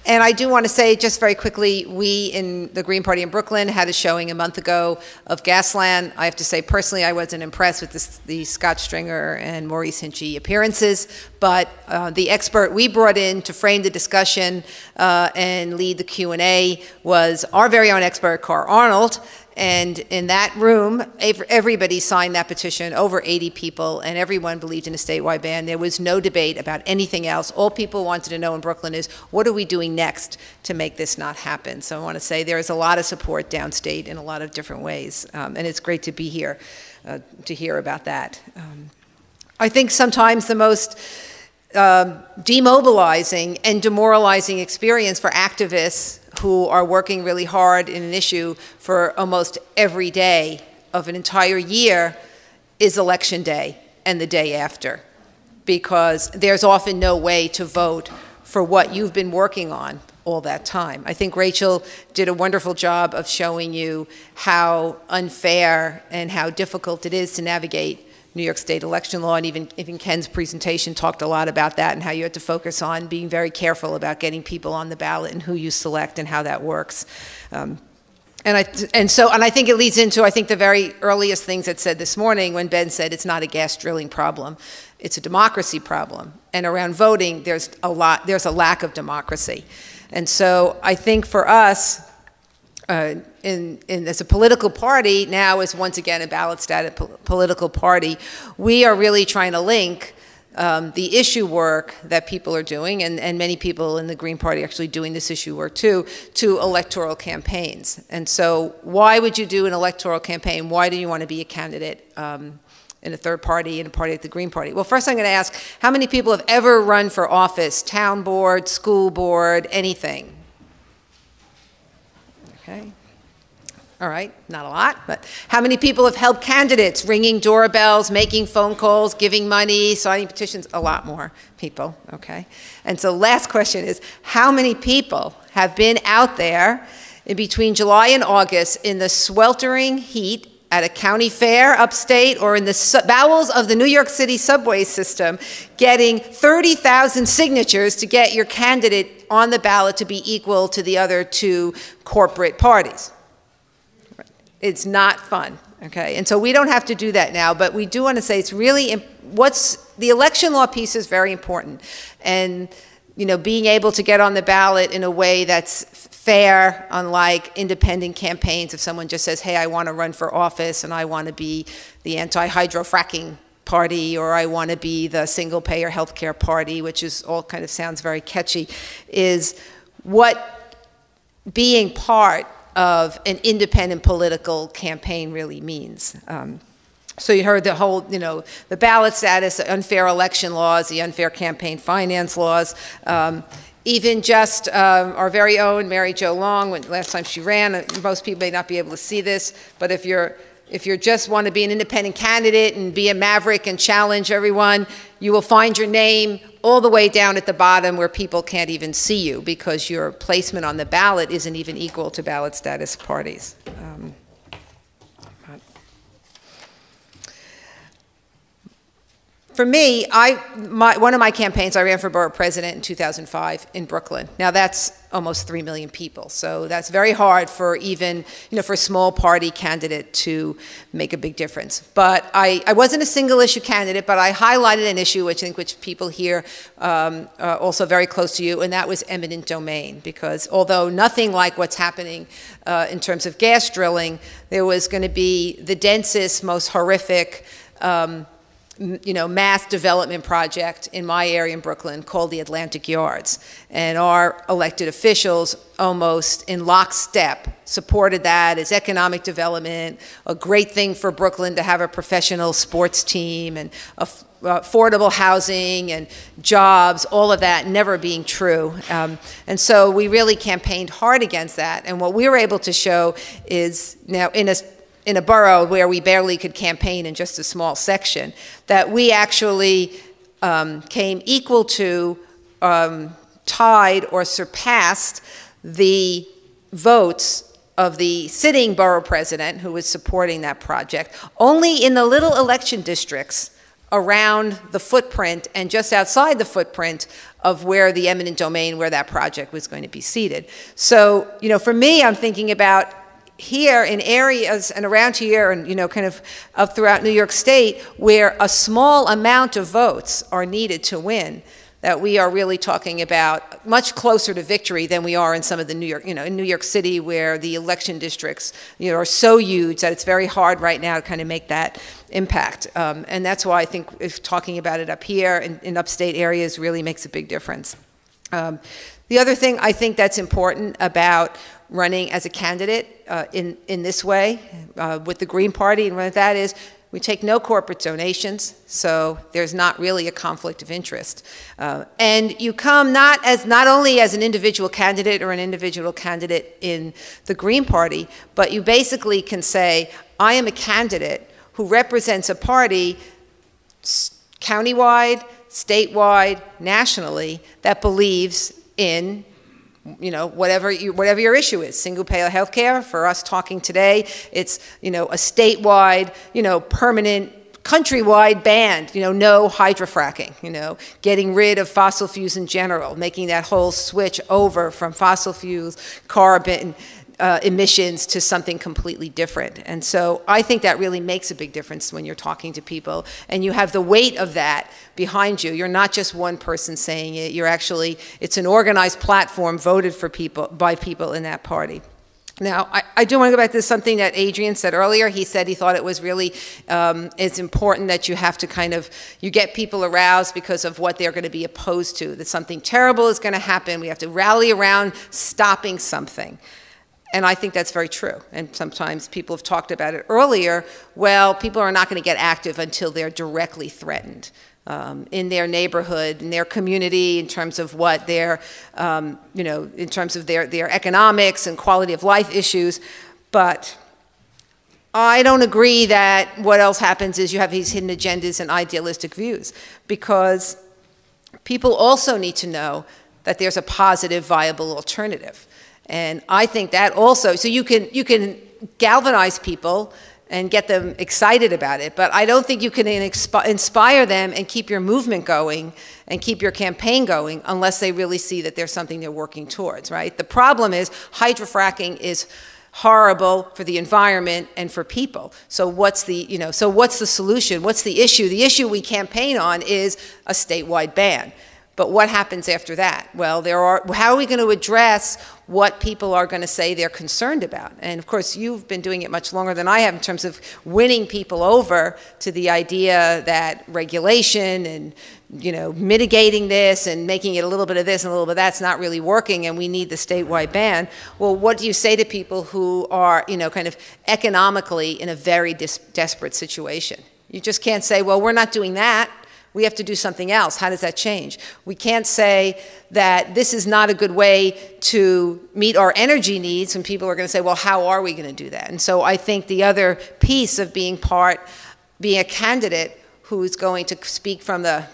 [SPEAKER 3] And I do want to say just very quickly, we in the Green Party in Brooklyn had a showing a month ago of Gasland. I have to say personally I wasn't impressed with the Scott Stringer and Maurice Hinchy appearances, but the expert we brought in to frame the discussion and lead the Q&A was our very own expert, Carl Arnold. And in that room, everybody signed that petition, over 80 people, and everyone believed in a statewide ban. There was no debate about anything else. All people wanted to know in Brooklyn is, what are we doing next to make this not happen? So I want to say there is a lot of support downstate in a lot of different ways, and it's great to be here to hear about that. I think sometimes the most demobilizing and demoralizing experience for activists who are working really hard in an issue for almost every day of an entire year is election day and the day after, because there's often no way to vote for what you've been working on all that time. I think Rachel did a wonderful job of showing you how unfair and how difficult it is to navigate New York State election law, and even Ken's presentation talked a lot about that and how you had to focus on being very careful about getting people on the ballot and who you select and how that works. And I think it leads into, I think, the very earliest things that said this morning when Ben said it's not a gas drilling problem, it's a democracy problem. And around voting, there's a lack of democracy. And so I think for us, as a political party, now is once again a ballot status political party, we are really trying to link the issue work that people are doing, and many people in the Green Party actually doing this issue work too, to electoral campaigns. And so why would you do an electoral campaign? Why do you want to be a candidate in a third party, in a party like the Green Party? Well, first I'm going to ask, how many people have ever run for office, town board, school board, anything? Okay. All right, not a lot, but how many people have helped candidates, ringing doorbells, making phone calls, giving money, signing petitions? A lot more people, okay? And so last question is, how many people have been out there in between July and August in the sweltering heat at a county fair upstate or in the bowels of the New York City subway system getting 30,000 signatures to get your candidate on the ballot to be equal to the other two corporate parties? It's not fun, okay? And so we don't have to do that now, but we do want to say it's really, the election law piece is very important. And, you know, being able to get on the ballot in a way that's fair, unlike independent campaigns. If someone just says, hey, I want to run for office and I want to be the anti-hydro-fracking party, or I want to be the single-payer healthcare party, which is all kind of sounds very catchy, is what being part of an independent political campaign really means. So you heard the whole, you know, the ballot status, the unfair election laws, the unfair campaign finance laws, even just our very own Mary Jo Long, last time she ran, most people may not be able to see this, but if you just want to be an independent candidate and be a maverick and challenge everyone, you will find your name all the way down at the bottom where people can't even see you because your placement on the ballot isn't even equal to ballot status parties. For me, one of my campaigns, I ran for borough president in 2005 in Brooklyn. Now that's almost 3 million people, so that's very hard for even, you know, for a small party candidate to make a big difference. But I wasn't a single issue candidate, but I highlighted an issue which people here also very close to you, and that was eminent domain. Because although nothing like what's happening in terms of gas drilling, there was going to be the densest, most horrific you know, mass development project in my area in Brooklyn called the Atlantic Yards. And our elected officials almost in lockstep supported that as economic development, a great thing for Brooklyn to have a professional sports team and affordable housing and jobs, all of that never being true. And so we really campaigned hard against that. And what we were able to show is now in a borough where we barely could campaign in just a small section, that we actually came equal to, tied or surpassed the votes of the sitting borough president who was supporting that project. Only in the little election districts around the footprint and just outside the footprint of where the eminent domain, where that project was going to be seated. So, you know, for me, I'm thinking about here in areas and around here and, you know, kind of up throughout New York State where a small amount of votes are needed to win, that we are really talking about much closer to victory than we are in some of the New York, you know, in New York City where the election districts, you know, are so huge that it's very hard right now to kind of make that impact. And that's why I think if talking about it up here in upstate areas really makes a big difference. The other thing I think that's important about running as a candidate in this way with the Green Party and what that is, we take no corporate donations, so there's not really a conflict of interest. And you come not only as an individual candidate or an individual candidate in the Green Party, but you basically can say, I am a candidate who represents a party countywide, statewide, nationally, that believes in, you know, whatever your issue is. Single-payer health care, for us talking today, it's, you know, a statewide, you know, permanent, countrywide ban, you know, no hydrofracking, you know, getting rid of fossil fuels in general, making that whole switch over from fossil fuels, carbon, emissions to something completely different. And so I think that really makes a big difference when you're talking to people and you have the weight of that behind you. You're not just one person saying it, you're actually, it's an organized platform voted for by people in that party. Now, I do want to go back to something that Adrian said earlier. He said he thought it was really, it's important that you have to kind of, you get people aroused because of what they're going to be opposed to, that something terrible is going to happen. We have to rally around stopping something. And I think that's very true. And sometimes people have talked about it earlier. Well, people are not going to get active until they're directly threatened in their neighborhood, in their community, in terms of what their, you know, in terms of their economics and quality of life issues. But I don't agree that what else happens is you have these hidden agendas and idealistic views, because people also need to know that there's a positive, viable alternative. And I think that also, so you can galvanize people and get them excited about it, but I don't think you can inspire them and keep your movement going and keep your campaign going unless they really see that there's something they're working towards, right? The problem is hydrofracking is horrible for the environment and for people. So what's the, you know, so what's the solution? What's the issue? The issue we campaign on is a statewide ban. But what happens after that? Well, how are we going to address what people are going to say they're concerned about? And of course, you've been doing it much longer than I have in terms of winning people over to the idea that regulation and, you know, mitigating this and making it a little bit of this and a little bit of that's not really working and we need the statewide ban. Well, what do you say to people who are, you know, kind of economically in a very desperate situation? You just can't say, well, we're not doing that. We have to do something else. How does that change? We can't say that this is not a good way to meet our energy needs, and people are going to say, well, how are we going to do that? And so I think the other piece of being a candidate who's going to speak from the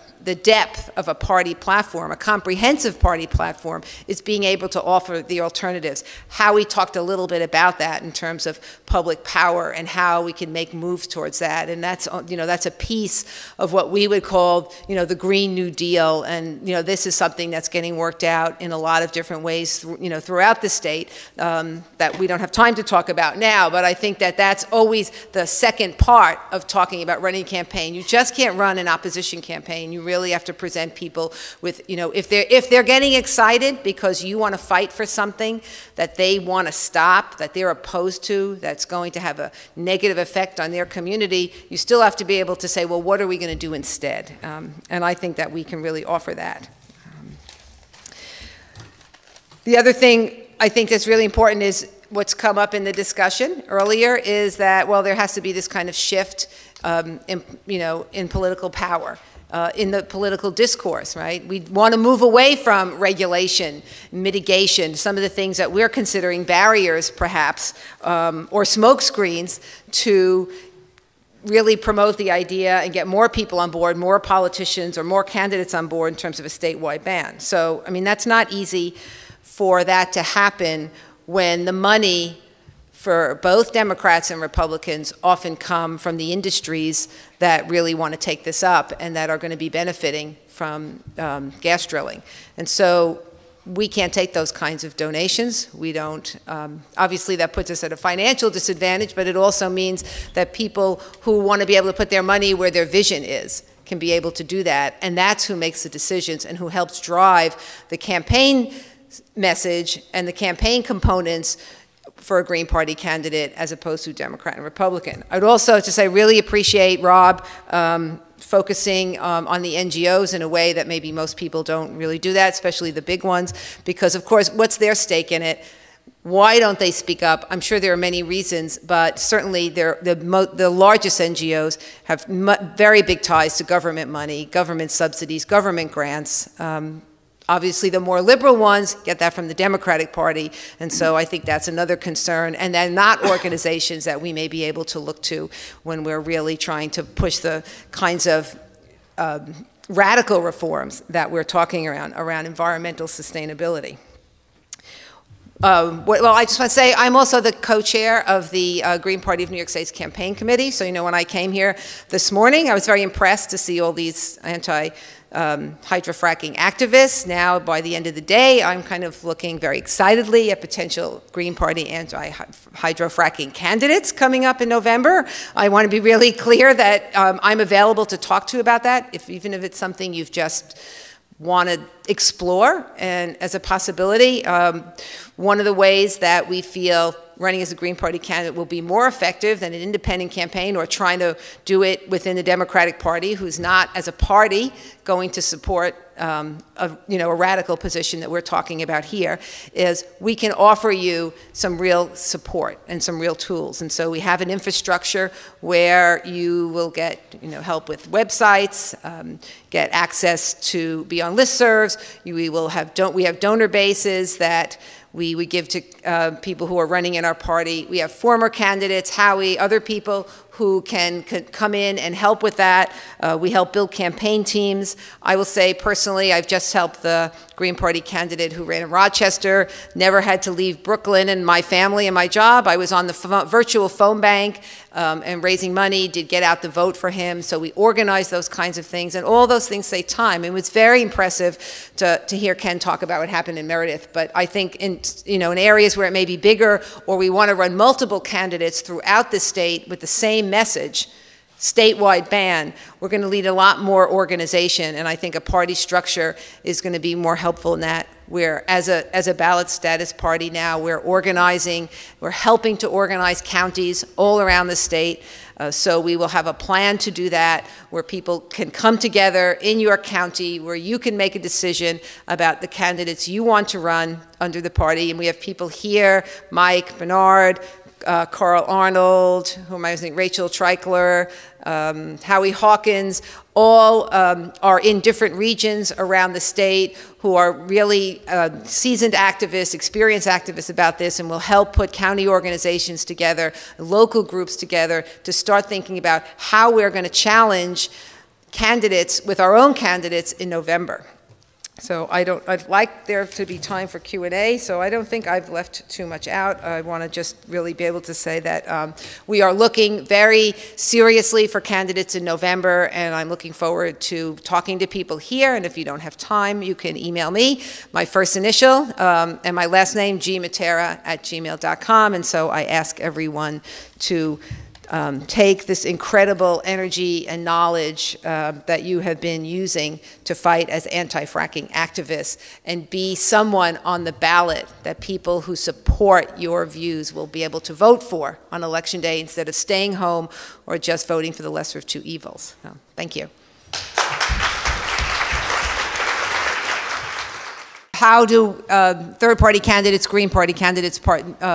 [SPEAKER 3] depth of a party platform, a comprehensive party platform, is being able to offer the alternatives. Howie talked a little bit about that in terms of public power and how we can make moves towards that. And that's, you know, that's a piece of what we would call, you know, the Green New Deal. And, you know, this is something that's getting worked out in a lot of different ways, you know, throughout the state that we don't have time to talk about now. But I think that that's always the second part of talking about running a campaign. You just can't run an opposition campaign. You really have to present people with, you know, if they're getting excited because you want to fight for something that they want to stop, that they're opposed to, that's going to have a negative effect on their community, you still have to be able to say, well, what are we going to do instead? And I think that we can really offer that. The other thing I think that's really important is what's come up in the discussion earlier is that, well, there has to be this kind of shift in political power. In the political discourse, right? We want to move away from regulation, mitigation, some of the things that we're considering barriers, perhaps, or smoke screens to really promote the idea and get more people on board, more politicians or more candidates on board in terms of a statewide ban. So, I mean, that's not easy for that to happen when the money for both Democrats and Republicans often come from the industries that really want to take this up and that are going to be benefiting from gas drilling. And so we can't take those kinds of donations. We don't. Obviously, that puts us at a financial disadvantage, but it also means that people who want to be able to put their money where their vision is can be able to do that. And that's who makes the decisions and who helps drive the campaign message and the campaign components for a Green Party candidate as opposed to Democrat and Republican. I'd also just say I really appreciate Rob focusing on the NGOs in a way that maybe most people don't really do that, especially the big ones, because of course, what's their stake in it? Why don't they speak up? I'm sure there are many reasons, but certainly the largest NGOs have very big ties to government money, government subsidies, government grants. Obviously, the more liberal ones get that from the Democratic Party, and so I think that's another concern. And they're not organizations that we may be able to look to when we're really trying to push the kinds of radical reforms that we're talking around environmental sustainability. Well, I just want to say I'm also the co-chair of the Green Party of New York State's campaign committee. So, you know, when I came here this morning, I was very impressed to see all these anti-hydrofracking activists. Now, by the end of the day, I'm kind of looking very excitedly at potential Green Party anti-hydrofracking candidates coming up in November. I want to be really clear that I'm available to talk to you about that, even if it's something you've just want to explore and as a possibility. One of the ways that we feel running as a Green Party candidate will be more effective than an independent campaign or trying to do it within the Democratic Party, who's not, as a party, going to support a radical position that we're talking about here, is we can offer you some real support and some real tools. And so we have an infrastructure where you will get help with websites, get access to be on listservs. We have donor bases that we give to people who are running in our party. We have former candidates, Howie, other people who can come in and help with that. We help build campaign teams. I will say personally, I've just helped the Green Party candidate who ran in Rochester, never had to leave Brooklyn and my family and my job. I was on the virtual phone bank and raising money, did get out the vote for him. So we organized those kinds of things, and all those things take time. It was very impressive to hear Ken talk about what happened in Meredith. But I think in areas where it may be bigger, or we want to run multiple candidates throughout the state with the same message, statewide ban, we're going to need a lot more organization, and I think a party structure is going to be more helpful in that. Where as a ballot status party now, we're helping to organize counties all around the state. So we will have a plan to do that, where people can come together in your county, where you can make a decision about the candidates you want to run under the party. And we have people here, Mike Bernard, Carl Arnold, whom I was thinking, Rachel Treichler, Howie Hawkins, all are in different regions around the state who are really seasoned activists, experienced activists about this, and will help put county organizations together, local groups together, to start thinking about how we're going to challenge candidates with our own candidates in November. So I'd like there to be time for Q&A, so I don't think I've left too much out. I want to just really be able to say that we are looking very seriously for candidates in November, and I'm looking forward to talking to people here. And if you don't have time, you can email me, my first initial and my last name, gmatera@gmail.com. And so I ask everyone to take this incredible energy and knowledge that you have been using to fight as anti-fracking activists and be someone on the ballot that people who support your views will be able to vote for on Election Day, instead of staying home or just voting for the lesser of two evils. So, thank you. How do third-party candidates, Green Party candidates,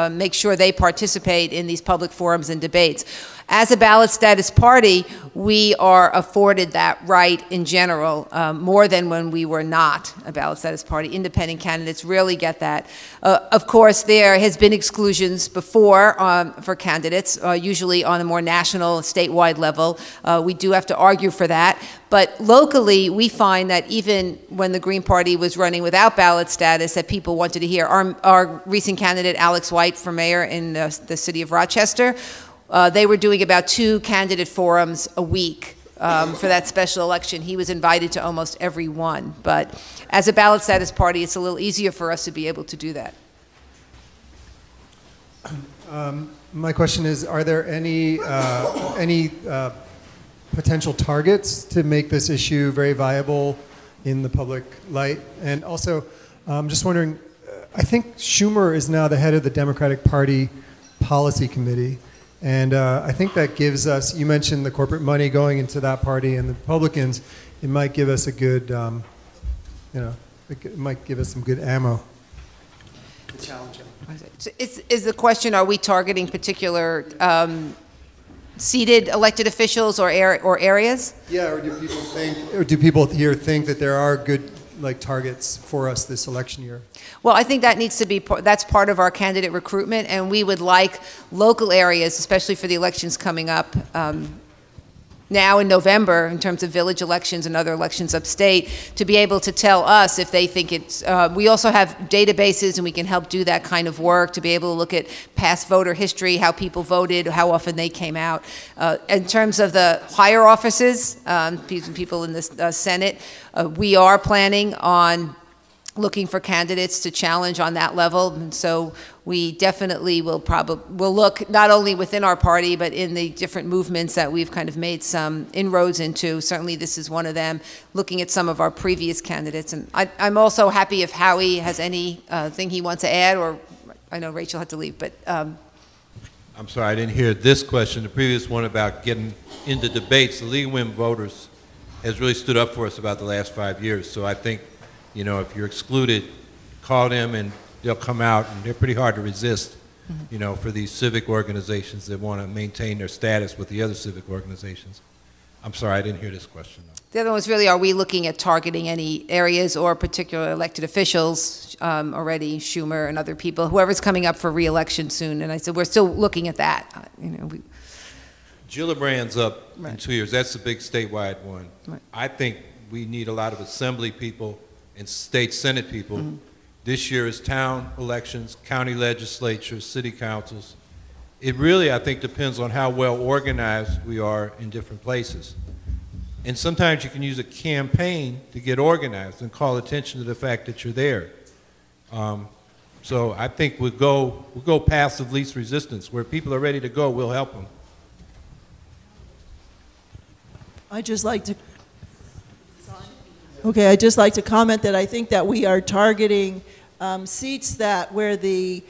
[SPEAKER 3] make sure they participate in these public forums and debates? As a ballot status party, we are afforded that right in general, more than when we were not a ballot status party. Independent candidates really get that. Of course, there has been exclusions before for candidates, usually on a more national, statewide level. We do have to argue for that. But locally, we find that even when the Green Party was running without ballot status, that people wanted to hear. Our recent candidate, Alex White, for mayor in the city of Rochester, they were doing about 2 candidate forums a week for that special election. He was invited to almost every one. But as a ballot status party, it's a little easier for us to be able to do that.
[SPEAKER 4] My question is, are there any potential targets to make this issue very viable in the public light? And also, I'm just wondering, I think Schumer is now the head of the Democratic Party Policy Committee. And I think that gives us, you mentioned the corporate money going into that party and the Republicans, it might give us a good, it might give us some good ammo. Challenging.
[SPEAKER 3] So is the question, are we targeting particular seated elected officials or areas?
[SPEAKER 4] Yeah, or do people here think that there are good targets for us this election year?
[SPEAKER 3] Well, I think that needs to be, that's part of our candidate recruitment, and we would like local areas, especially for the elections coming up now in November, in terms of village elections and other elections upstate, to be able to tell us if they think it's, we also have databases and we can help do that kind of work, to be able to look at past voter history, how people voted, how often they came out. In terms of the higher offices, people in the Senate, we are planning on looking for candidates to challenge on that level, and so we definitely will look not only within our party but in the different movements that we've kind of made some inroads into. Certainly this is one of them, looking at some of our previous candidates. And I'm also happy if Howie has any thing he wants to add, or I know Rachel had to leave, but
[SPEAKER 5] I'm sorry, I didn't hear this question, the previous one about getting into debates. The League of Women Voters has really stood up for us about the last 5 years, so I think, you know, if you're excluded, call them and they'll come out, and they're pretty hard to resist, you know, for these civic organizations that want to maintain their status with the other civic organizations. I'm sorry, I didn't hear this question, though.
[SPEAKER 3] The other one was really, are we looking at targeting any areas or particular elected officials already, Schumer and other people, whoever's coming up for re-election soon? And I said, we're still looking at that. You know,
[SPEAKER 5] Gillibrand's up in 2 years. That's the big statewide one.
[SPEAKER 3] Right.
[SPEAKER 5] I think we need a lot of assembly people and state senate people. This year is town elections, county legislatures, city councils. It really, I think, depends on how well organized we are in different places. And sometimes you can use a campaign to get organized and call attention to the fact that you're there. So I think we'll go paths of least resistance. Where people are ready to go, we'll help them.
[SPEAKER 1] I'd just like to comment that I think that we are targeting seats that where the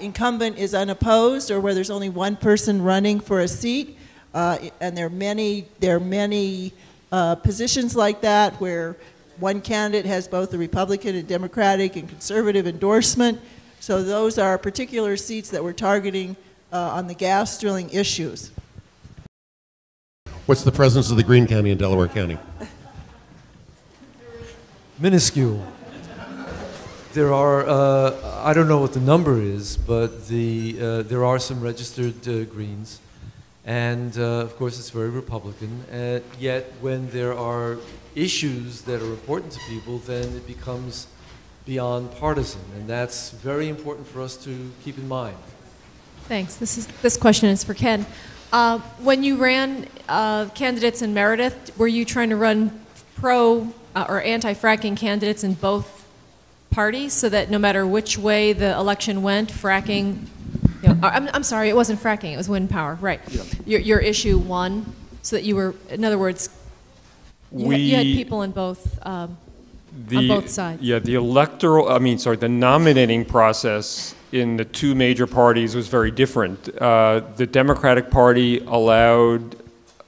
[SPEAKER 1] incumbent is unopposed, or where there's only one person running for a seat, and there are many positions like that where one candidate has both the Republican and Democratic and conservative endorsement. So those are particular seats that we're targeting on the gas drilling issues.
[SPEAKER 6] What's the presence of the Greene County in Delaware County?
[SPEAKER 7] Minuscule. There are, I don't know what the number is, but there are some registered Greens. And of course it's very Republican. Yet when there are issues that are important to people, then it becomes beyond partisan. And that's very important for us to keep in mind.
[SPEAKER 8] Thanks. This question is for Ken. When you ran candidates in Meredith, were you trying to run pro or anti-fracking candidates in both parties, so that no matter which way the election went, fracking, you know, I'm sorry, it wasn't fracking, it was wind power, right. Yeah. Your issue won, so that you were, in other words, you had people on both sides.
[SPEAKER 2] Yeah, the nominating process in the two major parties was very different. The Democratic Party allowed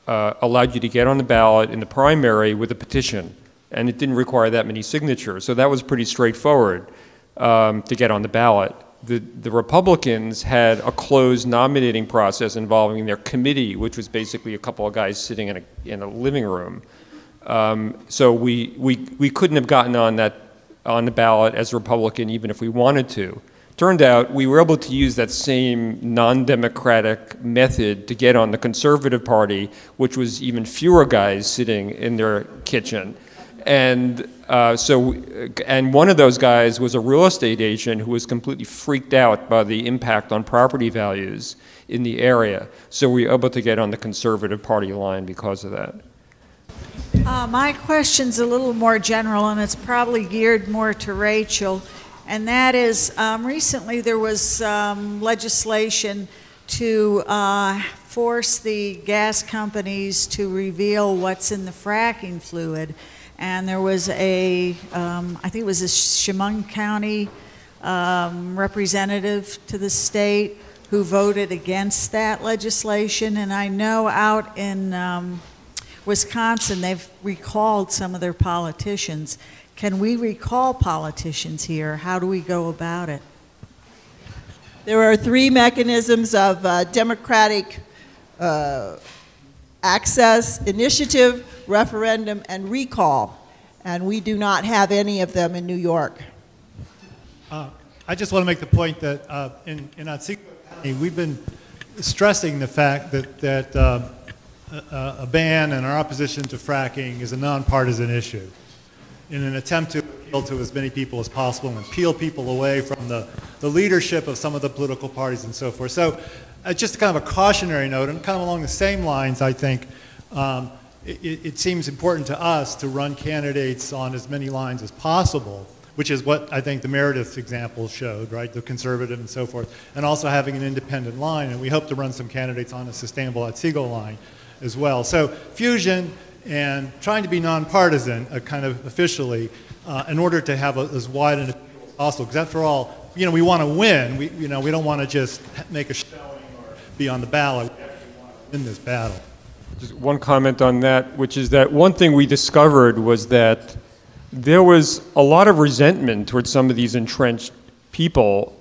[SPEAKER 2] you to get on the ballot in the primary with a petition, and it didn't require that many signatures. So that was pretty straightforward to get on the ballot. the Republicans had a closed nominating process involving their committee, which was basically a couple of guys sitting in a living room. So we couldn't have gotten on the ballot as a Republican even if we wanted to. Turned out we were able to use that same non-democratic method to get on the Conservative Party, which was even fewer guys sitting in their kitchen. And and one of those guys was a real estate agent who was completely freaked out by the impact on property values in the area. So we were able to get on the Conservative Party line because of that.
[SPEAKER 9] My question's a little more general, and it's probably geared more to Rachel. And that is, recently there was legislation to force the gas companies to reveal what's in the fracking fluid. And there was I think it was a Chemung County representative to the state who voted against that legislation. And I know out in Wisconsin, they've recalled some of their politicians. Can we recall politicians here? How do we go about it?
[SPEAKER 1] There are three mechanisms of democratic access: initiative, referendum, and recall. And we do not have any of them in New York.
[SPEAKER 10] I just want to make the point that in Otsego County, we've been stressing the fact that a ban and our opposition to fracking is a nonpartisan issue in an attempt to appeal to as many people as possible and peel people away from the leadership of some of the political parties and so forth. So just kind of a cautionary note, and kind of along the same lines, I think, it seems important to us to run candidates on as many lines as possible, which is what I think the Meredith example showed, right, the conservative and so forth, and also having an independent line, and we hope to run some candidates on a sustainable Otsego line as well. So fusion and trying to be nonpartisan, kind of officially, in order to have as wide an appeal as possible. Because after all, we want to win. We don't want to just make a showing or be on the ballot. We actually want to win this battle.
[SPEAKER 2] Just one comment on that, which is that one thing we discovered was that there was a lot of resentment towards some of these entrenched people,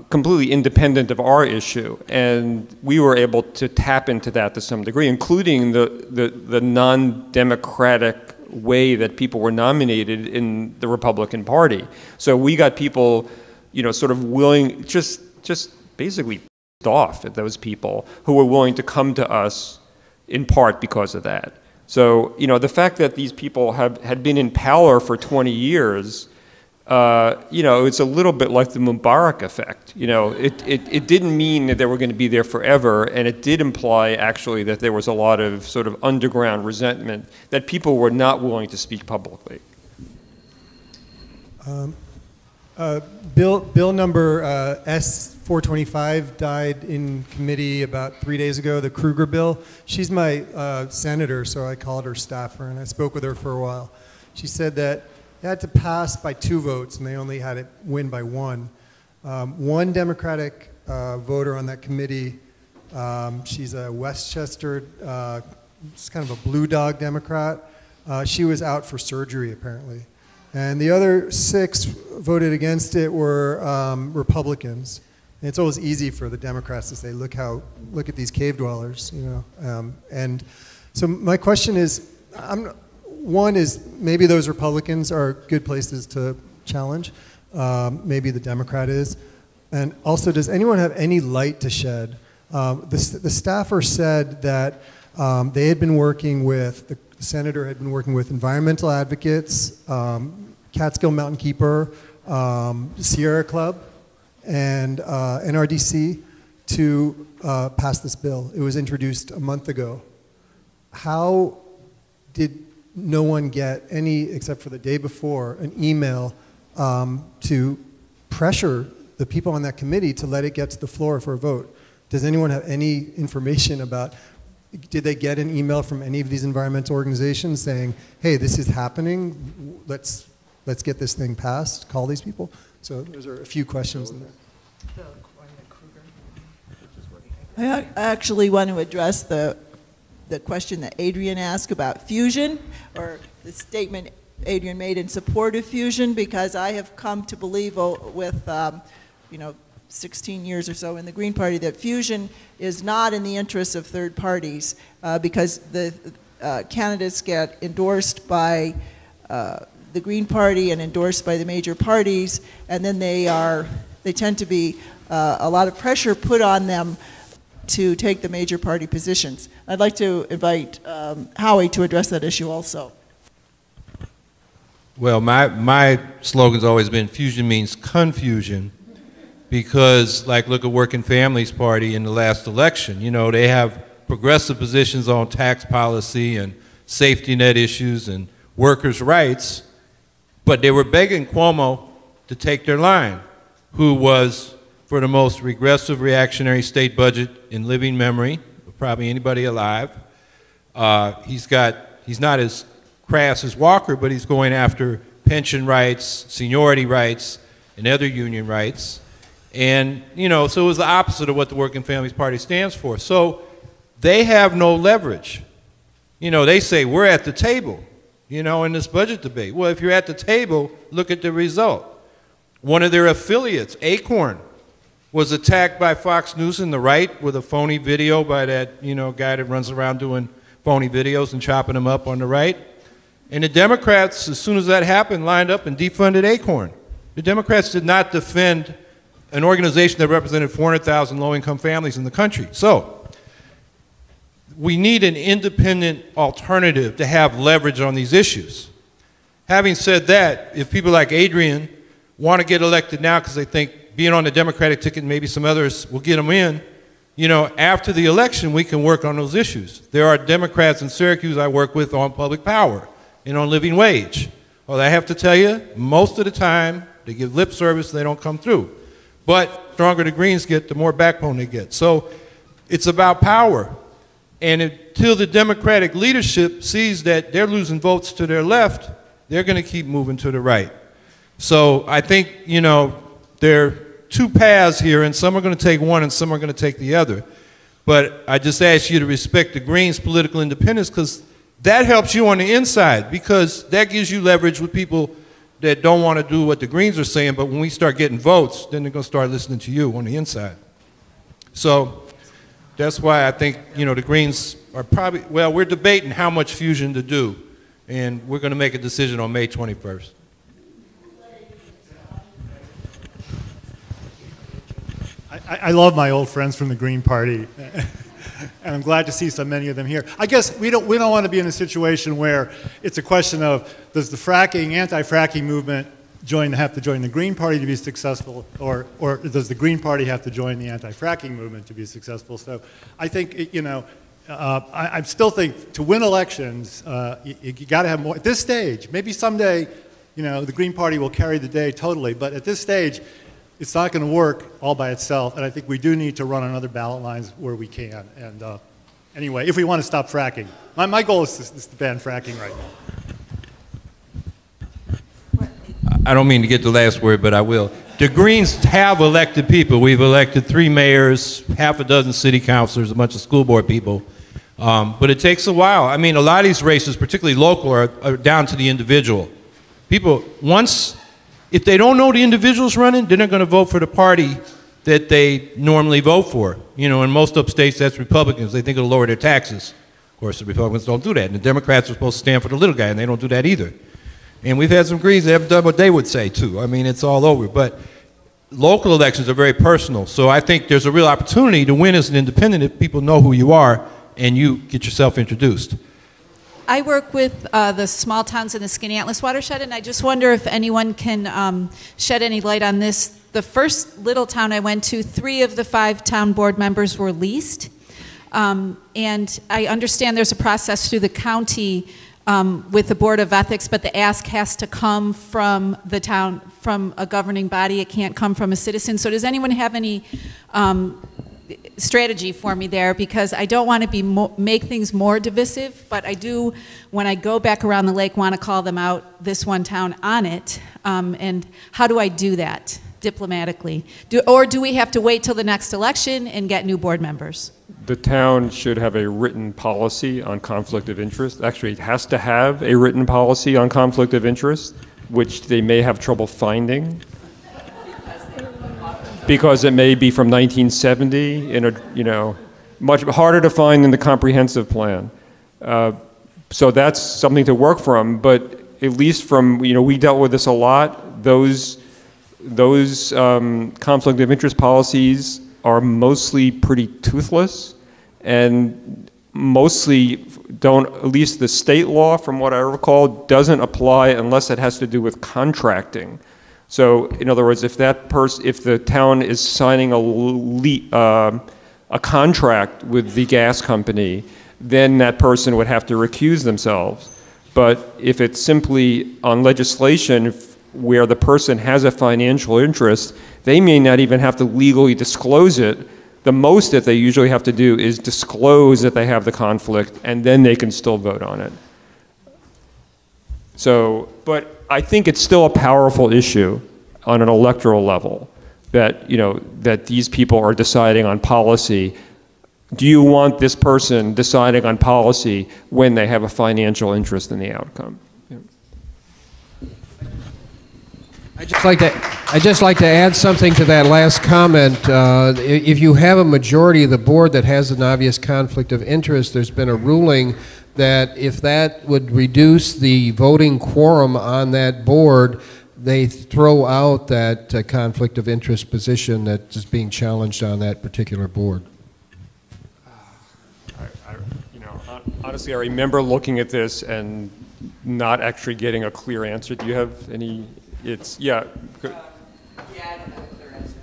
[SPEAKER 2] completely independent of our issue, and we were able to tap into that to some degree, including the non-democratic way that people were nominated in the Republican Party. So we got people, sort of willing, just basically pissed off at those people who were willing to come to us in part because of that. So, the fact that these people had been in power for 20 years, it's a little bit like the Mubarak effect. It didn't mean that they were going to be there forever, and it did imply actually that there was a lot of sort of underground resentment that people were not willing to speak publicly.
[SPEAKER 4] Bill number S-425 died in committee about 3 days ago, the Kruger bill. She's my senator, so I called her staffer, and I spoke with her for a while. She said that it had to pass by 2 votes, and they only had it win by 1. One Democratic voter on that committee, she's a Westchester, it's kind of a blue dog Democrat. She was out for surgery, apparently. And the other 6 voted against it were Republicans. And it's always easy for the Democrats to say, look at these cave dwellers, And so my question is, one is maybe those Republicans are good places to challenge. Maybe the Democrat is. And also, does anyone have any light to shed? The staffer said that they had been working with, the senator had been working with environmental advocates, Catskill Mountain Keeper, Sierra Club, and NRDC to pass this bill. It was introduced a month ago. How did no one get any, except for the day before, an email to pressure the people on that committee to let it get to the floor for a vote? Does anyone have any information about, did they get an email from any of these environmental organizations saying, hey, this is happening, let's get this thing passed, call these people? So those are a few questions in there.
[SPEAKER 1] I actually want to address the question that Adrian asked about fusion, or the statement Adrian made in support of fusion, because I have come to believe with 16 years or so in the Green Party, that fusion is not in the interests of third parties because the candidates get endorsed by the Green Party and endorsed by the major parties, and then they tend to be a lot of pressure put on them to take the major party positions. I'd like to invite Howie to address that issue also.
[SPEAKER 5] Well, my slogan's always been fusion means confusion, because like look at Working Families Party in the last election. They have progressive positions on tax policy and safety net issues and workers' rights, but they were begging Cuomo to take their line, who was for the most regressive reactionary state budget in living memory of probably anybody alive. He's not as crass as Walker, but he's going after pension rights, seniority rights, and other union rights. And, so it was the opposite of what the Working Families Party stands for. So they have no leverage. They say, we're at the table, in this budget debate. Well, if you're at the table, look at the result. One of their affiliates, Acorn, was attacked by Fox News and the right with a phony video by that, guy that runs around doing phony videos and chopping them up on the right. And the Democrats, as soon as that happened, lined up and defunded Acorn. The Democrats did not defend an organization that represented 400,000 low-income families in the country. So we need an independent alternative to have leverage on these issues. Having said that, if people like Adrian want to get elected now because they think being on the Democratic ticket and maybe some others will get them in, after the election we can work on those issues. There are Democrats in Syracuse I work with on public power and on living wage. Well, I have to tell you, most of the time they give lip service, they don't come through. But the stronger the Greens get, the more backbone they get. So it's about power. And until the Democratic leadership sees that they're losing votes to their left, they're going to keep moving to the right. So I think, there are two paths here, and some are going to take one and some are going to take the other. But I just ask you to respect the Greens' political independence, because that helps you on the inside, because that gives you leverage with people that don't want to do what the Greens are saying, but when we start getting votes, then they're going to start listening to you on the inside. So that's why I think, the Greens are probably, well, we're debating how much fusion to do, and we're going to make a decision on May 21st.
[SPEAKER 10] I love my old friends from the Green Party, and I'm glad to see so many of them here. I guess we don't want to be in a situation where it's a question of, does the anti-fracking movement have to join the Green Party to be successful, or does the Green Party have to join the anti-fracking movement to be successful? So I think, I still think to win elections, you got to have more. At this stage, maybe someday, the Green Party will carry the day totally, but at this stage, it's not going to work all by itself, and I think we do need to run on other ballot lines where we can. And anyway, if we want to stop fracking, my goal is to ban fracking right now.
[SPEAKER 5] I don't mean to get the last word, but I will. The Greens have elected people. We've elected 3 mayors, half a dozen city councilors, a bunch of school board people. But it takes a while. I mean, a lot of these races, particularly local, are down to the individual. People, if they don't know the individuals running, then they're going to vote for the party that they normally vote for. In most upstates, that's Republicans. They think it'll lower their taxes. Of course, the Republicans don't do that. And the Democrats are supposed to stand for the little guy, and they don't do that either. And we've had some Greens that haven't done what they would say, too. I mean, it's all over. But local elections are very personal. So I think there's a real opportunity to win as an independent if people know who you are and you get yourself introduced.
[SPEAKER 11] I work with the small towns in the Skaneateles watershed, and I just wonder if anyone can shed any light on this. The first little town I went to, 3 of the 5 town board members were leased. And I understand there's a process through the county with the Board of Ethics, but the ask has to come from the town, from a governing body. It can't come from a citizen. So does anyone have any strategy for me there? Because I don't want to make things more divisive, but I do, when I go back around the lake, want to call them out, this one town, on it. And how do I do that diplomatically? Or do we have to wait till the next election and get new board members?
[SPEAKER 2] The town should have a written policy on conflict of interest. Actually, it has to have a written policy on conflict of interest, which they may have trouble finding. because it may be from 1970 in a, you know, much harder to find than the comprehensive plan. So that's something to work from, but at least from, you know, we dealt with this a lot. Those conflict of interest policies are mostly pretty toothless and mostly don't, at least the state law, from what I recall, doesn't apply unless it has to do with contracting. So, in other words, if the town is signing a contract with the gas company, then that person would have to recuse themselves. But if it's simply on legislation where the person has a financial interest, they may not even have to legally disclose it. The most that they usually have to do is disclose that they have the conflict, and then they can still vote on it. So, but I think it's still a powerful issue on an electoral level that, you know, that these people are deciding on policy. Do you want this person deciding on policy when they have a financial interest in the outcome? Yeah.
[SPEAKER 12] I'd just like to add something to that last comment. If you have a majority of the board that has an obvious conflict of interest, there's been a ruling that if that would reduce the voting quorum on that board, they throw out that conflict of interest position that is being challenged on that particular board.
[SPEAKER 2] Honestly, I remember looking at this and not actually getting a clear answer. Do you have any? It's, yeah. Good.
[SPEAKER 3] Yeah, I don't have a clear answer.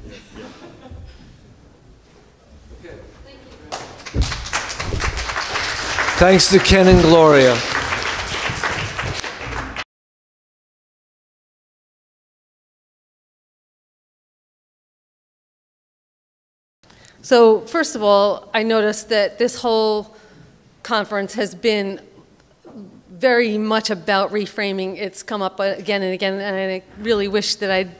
[SPEAKER 7] Okay. Thanks to Ken and Gloria.
[SPEAKER 13] So first of all, I noticed that this whole conference has been very much about reframing. It's come up again and again, and I really wish that I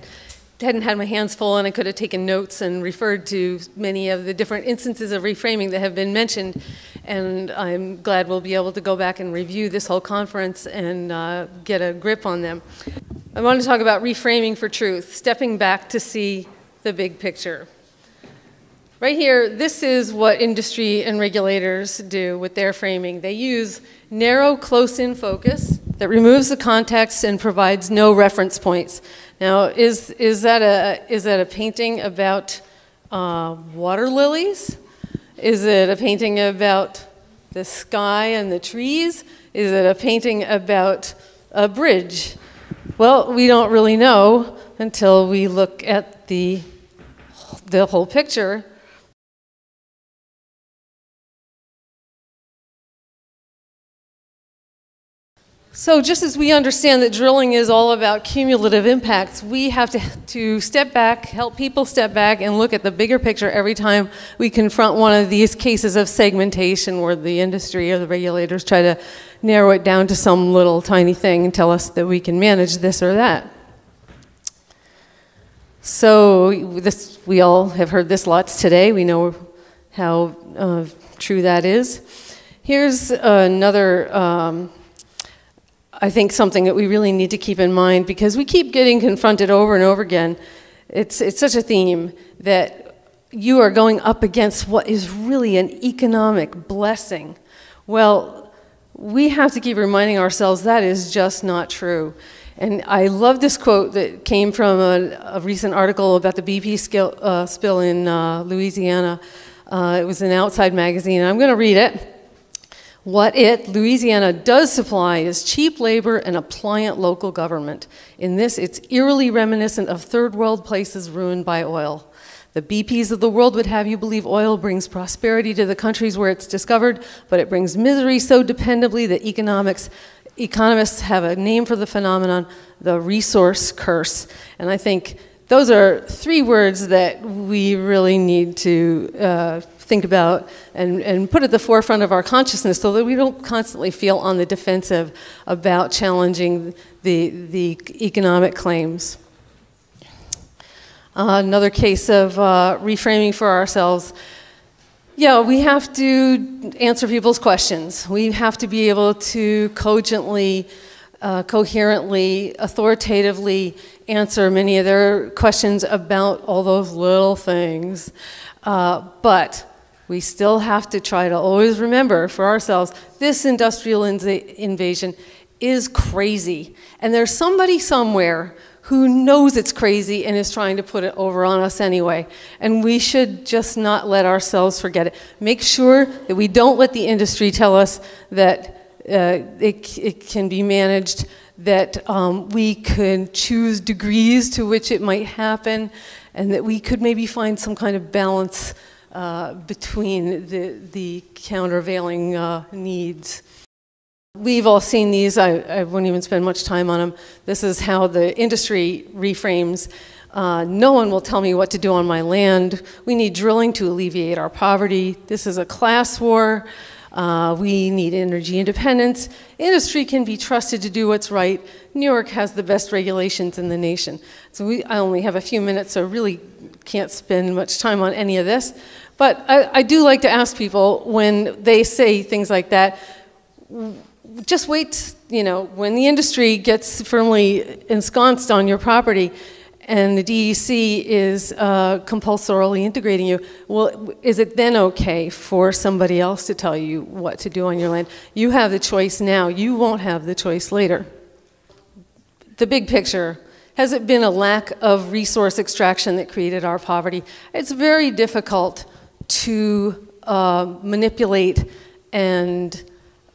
[SPEAKER 13] hadn't had my hands full and I could have taken notes and referred to many of the different instances of reframing that have been mentioned. And I'm glad we'll be able to go back and review this whole conference and get a grip on them. I want to talk about reframing for truth, stepping back to see the big picture. Right here, this is what industry and regulators do with their framing. They use narrow, close-in focus that removes the context and provides no reference points. Now, is that a painting about water lilies? Is it a painting about the sky and the trees? Is it a painting about a bridge? Well, we don't really know until we look at the whole picture. So just as we understand that drilling is all about cumulative impacts, we have to step back, help people step back and look at the bigger picture every time we confront one of these cases of segmentation where the industry or the regulators try to narrow it down to some little tiny thing and tell us that we can manage this or that. So we all have heard this lots today. We know how true that is. Here's another I think something that we really need to keep in mind because we keep getting confronted over and over again. It's such a theme that you are going up against what is really an economic blessing. Well, we have to keep reminding ourselves that is just not true. And I love this quote that came from a recent article about the BP spill in Louisiana. It was in Outside magazine, and I'm going to read it. What Louisiana does supply is cheap labor and a pliant local government. In this, it's eerily reminiscent of third world places ruined by oil. The BPs of the world would have you believe oil brings prosperity to the countries where it's discovered, but it brings misery so dependably that economists have a name for the phenomenon, the resource curse. And I think those are three words that we really need to think about and put at the forefront of our consciousness so that we don't constantly feel on the defensive about challenging the economic claims. Another case of reframing for ourselves. Yeah, we have to answer people's questions. We have to be able to cogently coherently, authoritatively answer many of their questions about all those little things. But we still have to try to always remember for ourselves, this industrial invasion is crazy. And there's somebody somewhere who knows it's crazy and is trying to put it over on us anyway. And we should just not let ourselves forget it. Make sure that we don't let the industry tell us that it can be managed, that we could choose degrees to which it might happen, and that we could maybe find some kind of balance between the countervailing needs. We've all seen these. I won't even spend much time on them. This is how the industry reframes. No one will tell me what to do on my land. We need drilling to alleviate our poverty. This is a class war. We need energy independence. Industry can be trusted to do what's right. New York has the best regulations in the nation. So I only have a few minutes, so really can't spend much time on any of this. But I do like to ask people when they say things like that, just wait, when the industry gets firmly ensconced on your property and the DEC is compulsorily integrating you, well, is it then okay for somebody else to tell you what to do on your land? You have the choice now. You won't have the choice later. The big picture. Has it been a lack of resource extraction that created our poverty? It's very difficult to manipulate and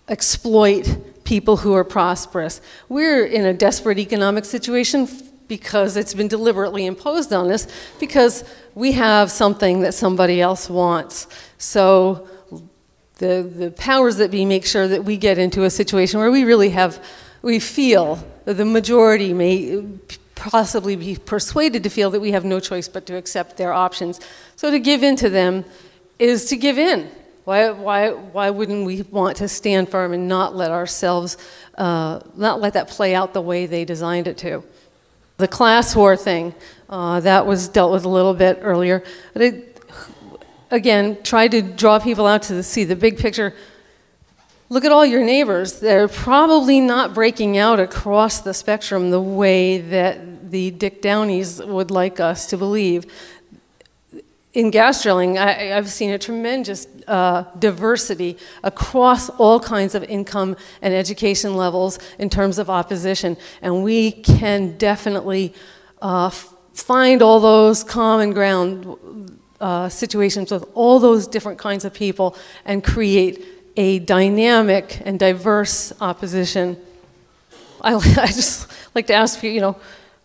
[SPEAKER 13] exploit people who are prosperous. We're in a desperate economic situation because it's been deliberately imposed on us, because we have something that somebody else wants. So the powers that be make sure that we get into a situation where we feel that the majority may possibly be persuaded to feel that we have no choice but to accept their options. So to give in to them is to give in. Why wouldn't we want to stand firm and not let ourselves, not let that play out the way they designed it to? The class war thing, that was dealt with a little bit earlier. But again, try to draw people out to see the big picture. Look at all your neighbors. They're probably not breaking out across the spectrum the way that the Dick Downeys would like us to believe. In gas drilling, I've seen a tremendous diversity across all kinds of income and education levels in terms of opposition. And we can definitely find all those common ground situations with all those different kinds of people and create a dynamic and diverse opposition. I just like to ask you,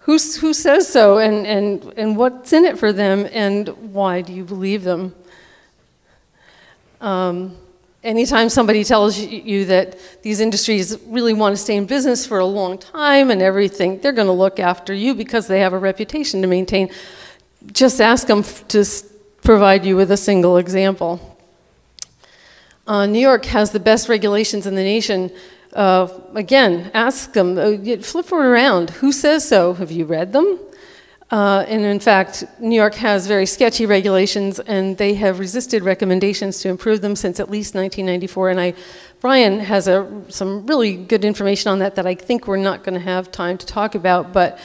[SPEAKER 13] who says so, and what's in it for them, and why do you believe them? Anytime somebody tells you that these industries really want to stay in business for a long time and everything, they're going to look after you because they have a reputation to maintain. Just ask them to provide you with a single example. New York has the best regulations in the nation. Again, ask them, flip it around. Who says so? Have you read them? And in fact, New York has very sketchy regulations, and they have resisted recommendations to improve them since at least 1994. And Brian has some really good information on that I think we're not going to have time to talk about, but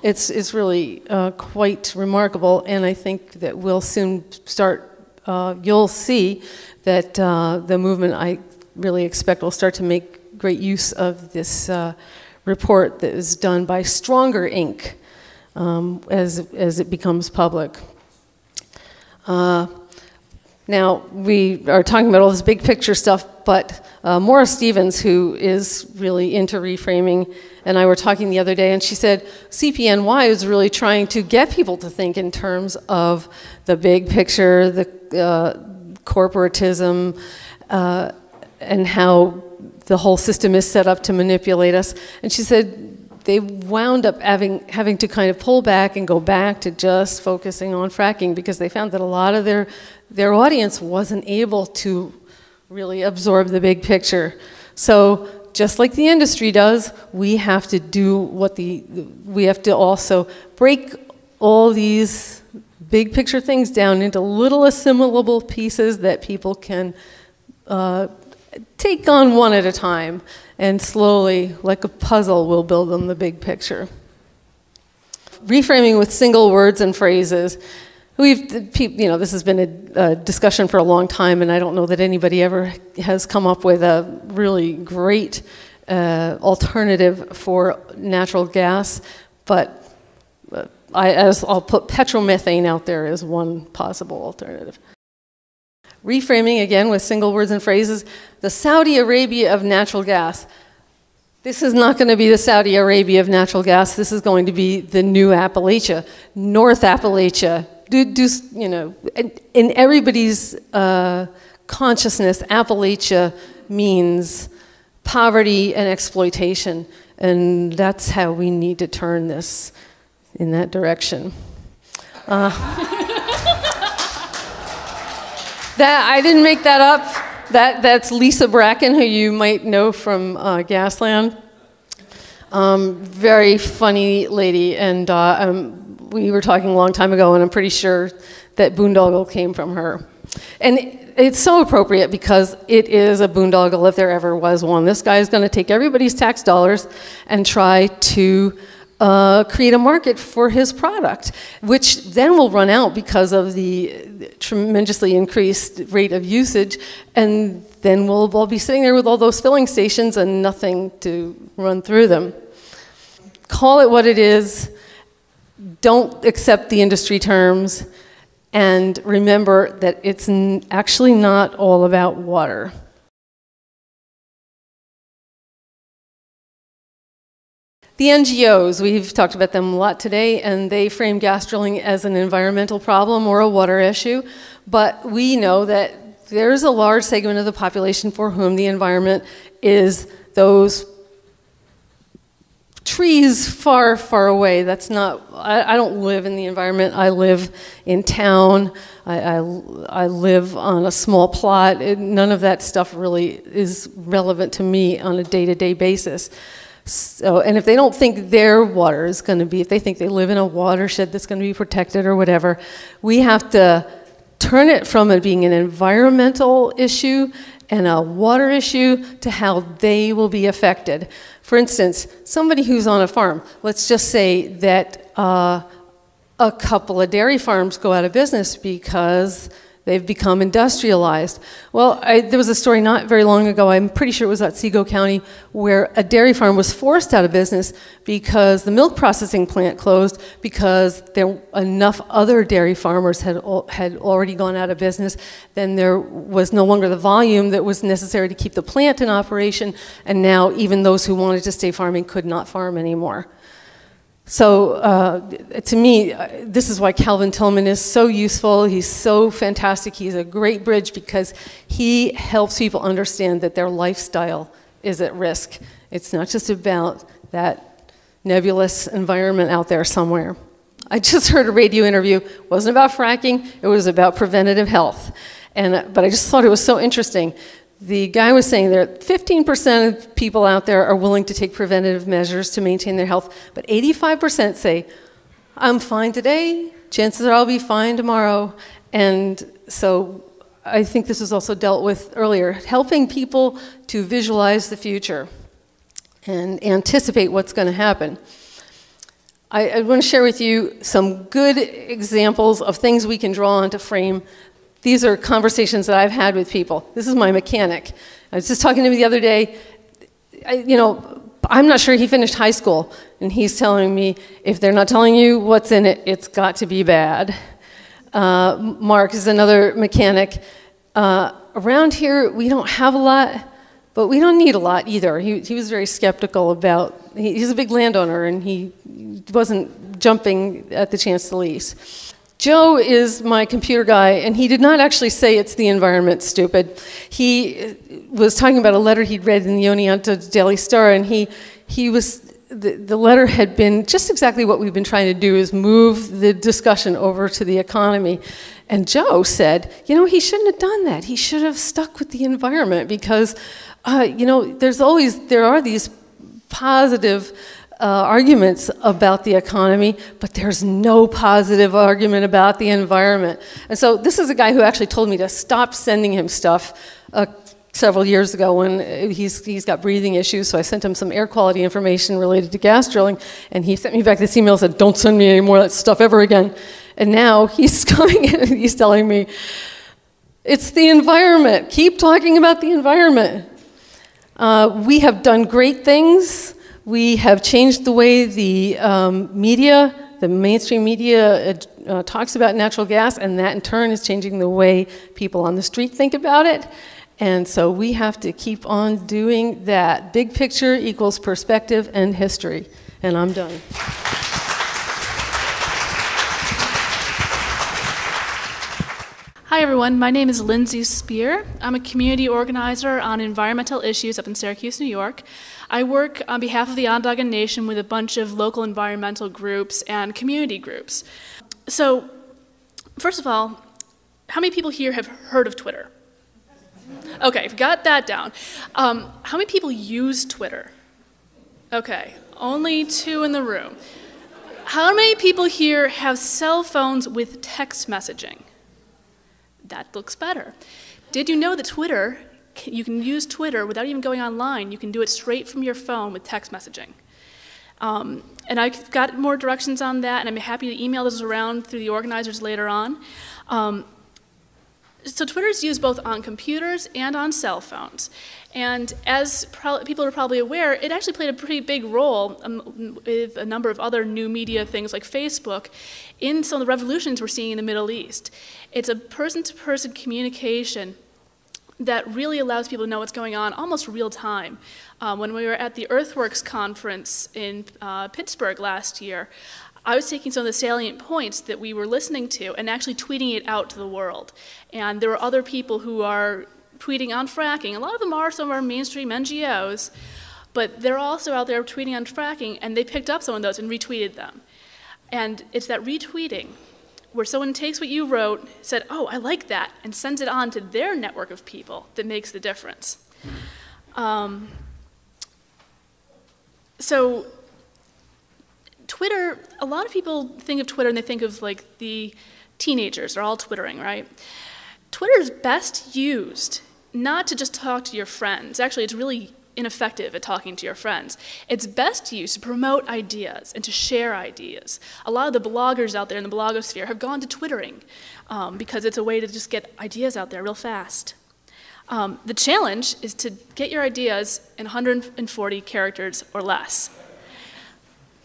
[SPEAKER 13] it's really quite remarkable. And I think that we'll soon start. You'll see that the movement, I really expect, will start to make great use of this report that is done by Stronger Inc. As it becomes public. Now, we are talking about all this big picture stuff, but Maura Stevens, who is really into reframing, and I were talking the other day, and she said CPNY is really trying to get people to think in terms of the big picture, the corporatism, and how the whole system is set up to manipulate us. And she said they wound up having to kind of pull back and go back to just focusing on fracking because they found that a lot of their audience wasn't able to really absorb the big picture. So just like the industry does, we have to do we have to also break all these big picture things down into little assimilable pieces that people can take on one at a time, and slowly, like a puzzle, we'll build them the big picture. Reframing with single words and phrases. This has been a discussion for a long time, and I don't know that anybody ever has come up with a really great alternative for natural gas, but I'll put petromethane out there as one possible alternative. Reframing, again, with single words and phrases. The Saudi Arabia of natural gas. This is not going to be the Saudi Arabia of natural gas. This is going to be the new Appalachia, North Appalachia. In everybody's consciousness, Appalachia means poverty and exploitation, and that's how we need to turn this in that direction. I didn't make that up. That's Lisa Bracken, who you might know from Gasland. Very funny lady, and we were talking a long time ago, and I'm pretty sure that boondoggle came from her. And it's so appropriate because it is a boondoggle if there ever was one. This guy is going to take everybody's tax dollars and try to create a market for his product, which then will run out because of the tremendously increased rate of usage, and then we'll all be sitting there with all those filling stations and nothing to run through them. Call it what it is. Don't accept the industry terms, and remember that it's actually not all about water. The NGOs, we've talked about them a lot today, and they frame gas drilling as an environmental problem or a water issue, but we know that there's a large segment of the population for whom the environment is those trees far, far away. That's not, I don't live in the environment. I live in town. I live on a small plot. None of that stuff really is relevant to me on a day-to-day basis. So, and if they don't think their water is going to be, if they think they live in a watershed that's going to be protected or whatever, we have to turn it from it being an environmental issue and a water issue to how they will be affected. For instance, somebody who's on a farm, let's just say that a couple of dairy farms go out of business because they've become industrialized. Well, there was a story not very long ago, I'm pretty sure it was Otsego County, where a dairy farm was forced out of business because the milk processing plant closed because enough other dairy farmers had already gone out of business. Then there was no longer the volume that was necessary to keep the plant in operation, and now even those who wanted to stay farming could not farm anymore. So to me, this is why Calvin Tillman is so useful. He's so fantastic. He's a great bridge because he helps people understand that their lifestyle is at risk. It's not just about that nebulous environment out there somewhere. I just heard a radio interview. It wasn't about fracking. It was about preventative health. But I just thought it was so interesting. The guy was saying that 15% of people out there are willing to take preventative measures to maintain their health, but 85% say, I'm fine today, chances are I'll be fine tomorrow. And so I think this was also dealt with earlier, helping people to visualize the future and anticipate what's going to happen. I want to share with you some good examples of things we can draw on to frame. These are conversations that I've had with people. This is my mechanic. I was just talking to him the other day. I'm not sure he finished high school, and he's telling me, if they're not telling you what's in it, it's got to be bad. Mark is another mechanic. Around here, we don't have a lot, but we don't need a lot either. He was very skeptical about, he's a big landowner, and he wasn't jumping at the chance to lease. Joe is my computer guy, and he did not actually say it's the environment, stupid. He was talking about a letter he'd read in the Oneonta Daily Star, and the letter had been just exactly what we've been trying to do, is move the discussion over to the economy. And Joe said, he shouldn't have done that. He should have stuck with the environment because, there are these positive arguments about the economy, but there's no positive argument about the environment. And so this is a guy who actually told me to stop sending him stuff several years ago when he's got breathing issues, so I sent him some air quality information related to gas drilling, and he sent me back this email and said, don't send me any more of that stuff ever again. And now he's coming in and he's telling me, it's the environment. Keep talking about the environment. We have done great things. We have changed the way the media, the mainstream media talks about natural gas, and that in turn is changing the way people on the street think about it. And so we have to keep on doing that. Big picture equals perspective and history. And I'm done.
[SPEAKER 14] Hi everyone, my name is Lindsay Spear. I'm a community organizer on environmental issues up in Syracuse, New York. I work on behalf of the Onondaga Nation with a bunch of local environmental groups and community groups. So, first of all, how many people here have heard of Twitter? Okay, I've got that down. How many people use Twitter? Okay, only 2 in the room. How many people here have cell phones with text messaging? That looks better. Did you know that Twitter, you can use Twitter without even going online? You can do it straight from your phone with text messaging. And I've got more directions on that, and I'm happy to email those around through the organizers later on. So Twitter is used both on computers and on cell phones. And as people are probably aware, it actually played a pretty big role with a number of other new media things like Facebook in some of the revolutions we're seeing in the Middle East. It's a person-to-person communication that really allows people to know what's going on almost real time. When we were at the Earthworks conference in Pittsburgh last year, I was taking some of the salient points that we were listening to and actually tweeting it out to the world. And there were other people who are tweeting on fracking. A lot of them are some of our mainstream NGOs, but they're also out there tweeting on fracking, and they picked up some of those and retweeted them. And it's that retweeting where someone takes what you wrote, said, oh, I like that, and sends it on to their network of people that makes the difference. So Twitter, a lot of people think of Twitter and they think of like the teenagers are all twittering, right? Twitter is best used not to just talk to your friends. Actually, it's really ineffective at talking to your friends. It's best used to promote ideas and to share ideas. A lot of the bloggers out there in the blogosphere have gone to twittering because it's a way to just get ideas out there real fast. The challenge is to get your ideas in 140 characters or less.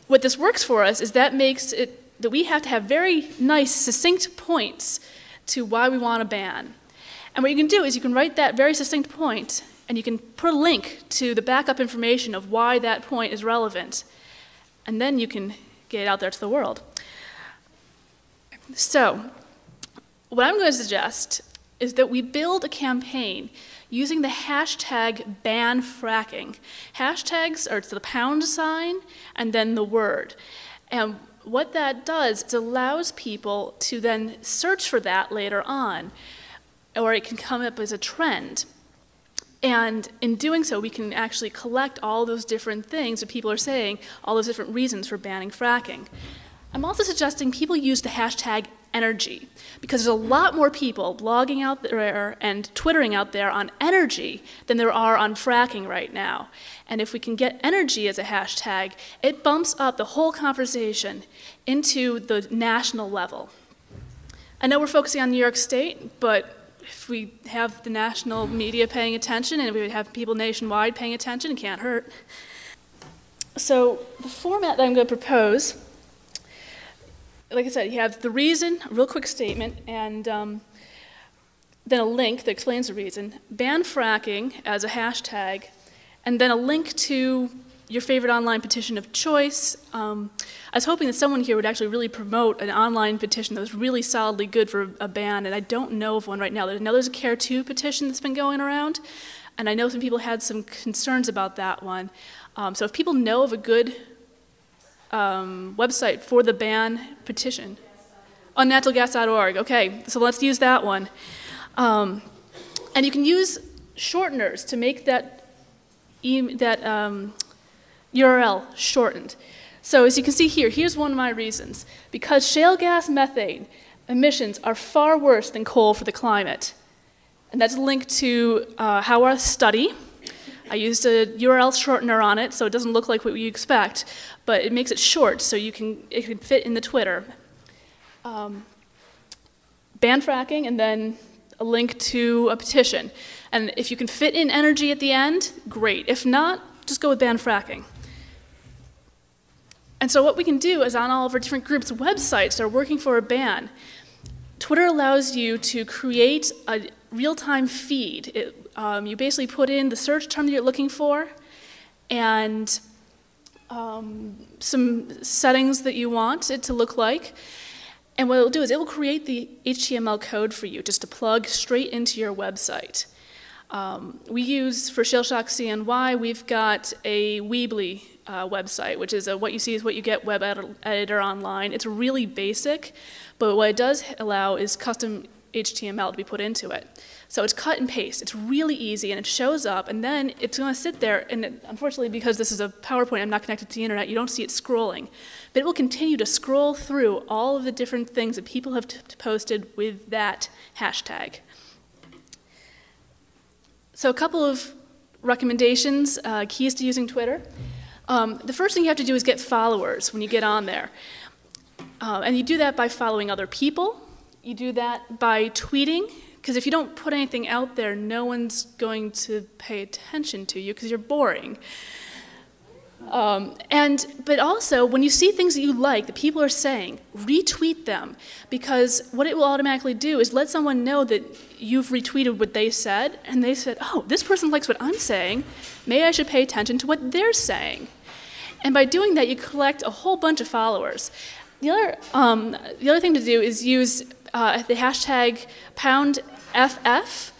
[SPEAKER 14] What this works for us is that makes it that we have to have very nice, succinct points to why we want a ban. And what you can do is you can write that very succinct point, and you can put a link to the backup information of why that point is relevant. And then you can get it out there to the world. So, what I'm going to suggest is that we build a campaign using the hashtag #BanFracking. Hashtags are the pound sign and then the word. And what that does is it allows people to then search for that later on, or it can come up as a trend. And in doing so, we can actually collect all those different things that people are saying, all those different reasons for banning fracking. I'm also suggesting people use the hashtag energy, because there's a lot more people blogging out there and twittering out there on energy than there are on fracking right now. And if we can get energy as a hashtag, it bumps up the whole conversation into the national level. I know we're focusing on New York State, but if we have the national media paying attention and if we have people nationwide paying attention, it can't hurt. So the format that I'm going to propose, like I said, you have the reason, a real quick statement, and then a link that explains the reason, ban fracking as a hashtag, and then a link to your favorite online petition of choice. I was hoping that someone here would actually really promote an online petition that was really solidly good for a ban, and I don't know of one right now. There's a Care 2 petition that's been going around, and I know some people had some concerns about that one. So if people know of a good website for the ban petition, on naturalgas.org. Okay, so let's use that one. And you can use shorteners to make that URL shortened. So as you can see here, here's one of my reasons. Because shale gas methane emissions are far worse than coal for the climate. And that's linked to how our study. I used a URL shortener on it, so it doesn't look like what you expect, but it makes it short, so it can fit in the Twitter. Ban fracking, and then a link to a petition. And if you can fit in energy at the end, great. If not, just go with ban fracking. And so what we can do is on all of our different groups' websites that are working for a ban, Twitter allows you to create a real-time feed. You basically put in the search term that you're looking for and some settings that you want it to look like. And what it'll do is it will create the HTML code for you just to plug straight into your website. We use, for Shellshock CNY, we've got a Weebly website, which is a what you see is what you get web editor online. It's really basic, but what it does allow is custom HTML to be put into it. So it's cut and paste. It's really easy, and it shows up, and then it's going to sit there, and unfortunately, because this is a PowerPoint, I'm not connected to the internet, you don't see it scrolling. But it will continue to scroll through all of the different things that people have posted with that hashtag. So a couple of recommendations, keys to using Twitter. The first thing you have to do is get followers when you get on there. And you do that by following other people. You do that by tweeting, because if you don't put anything out there, no one's going to pay attention to you because you're boring. But also, when you see things that you like, that people are saying, retweet them, because what it will automatically do is let someone know that you've retweeted what they said, and they said, oh, this person likes what I'm saying, maybe I should pay attention to what they're saying. And by doing that, you collect a whole bunch of followers. The other thing to do is use the hashtag #FF,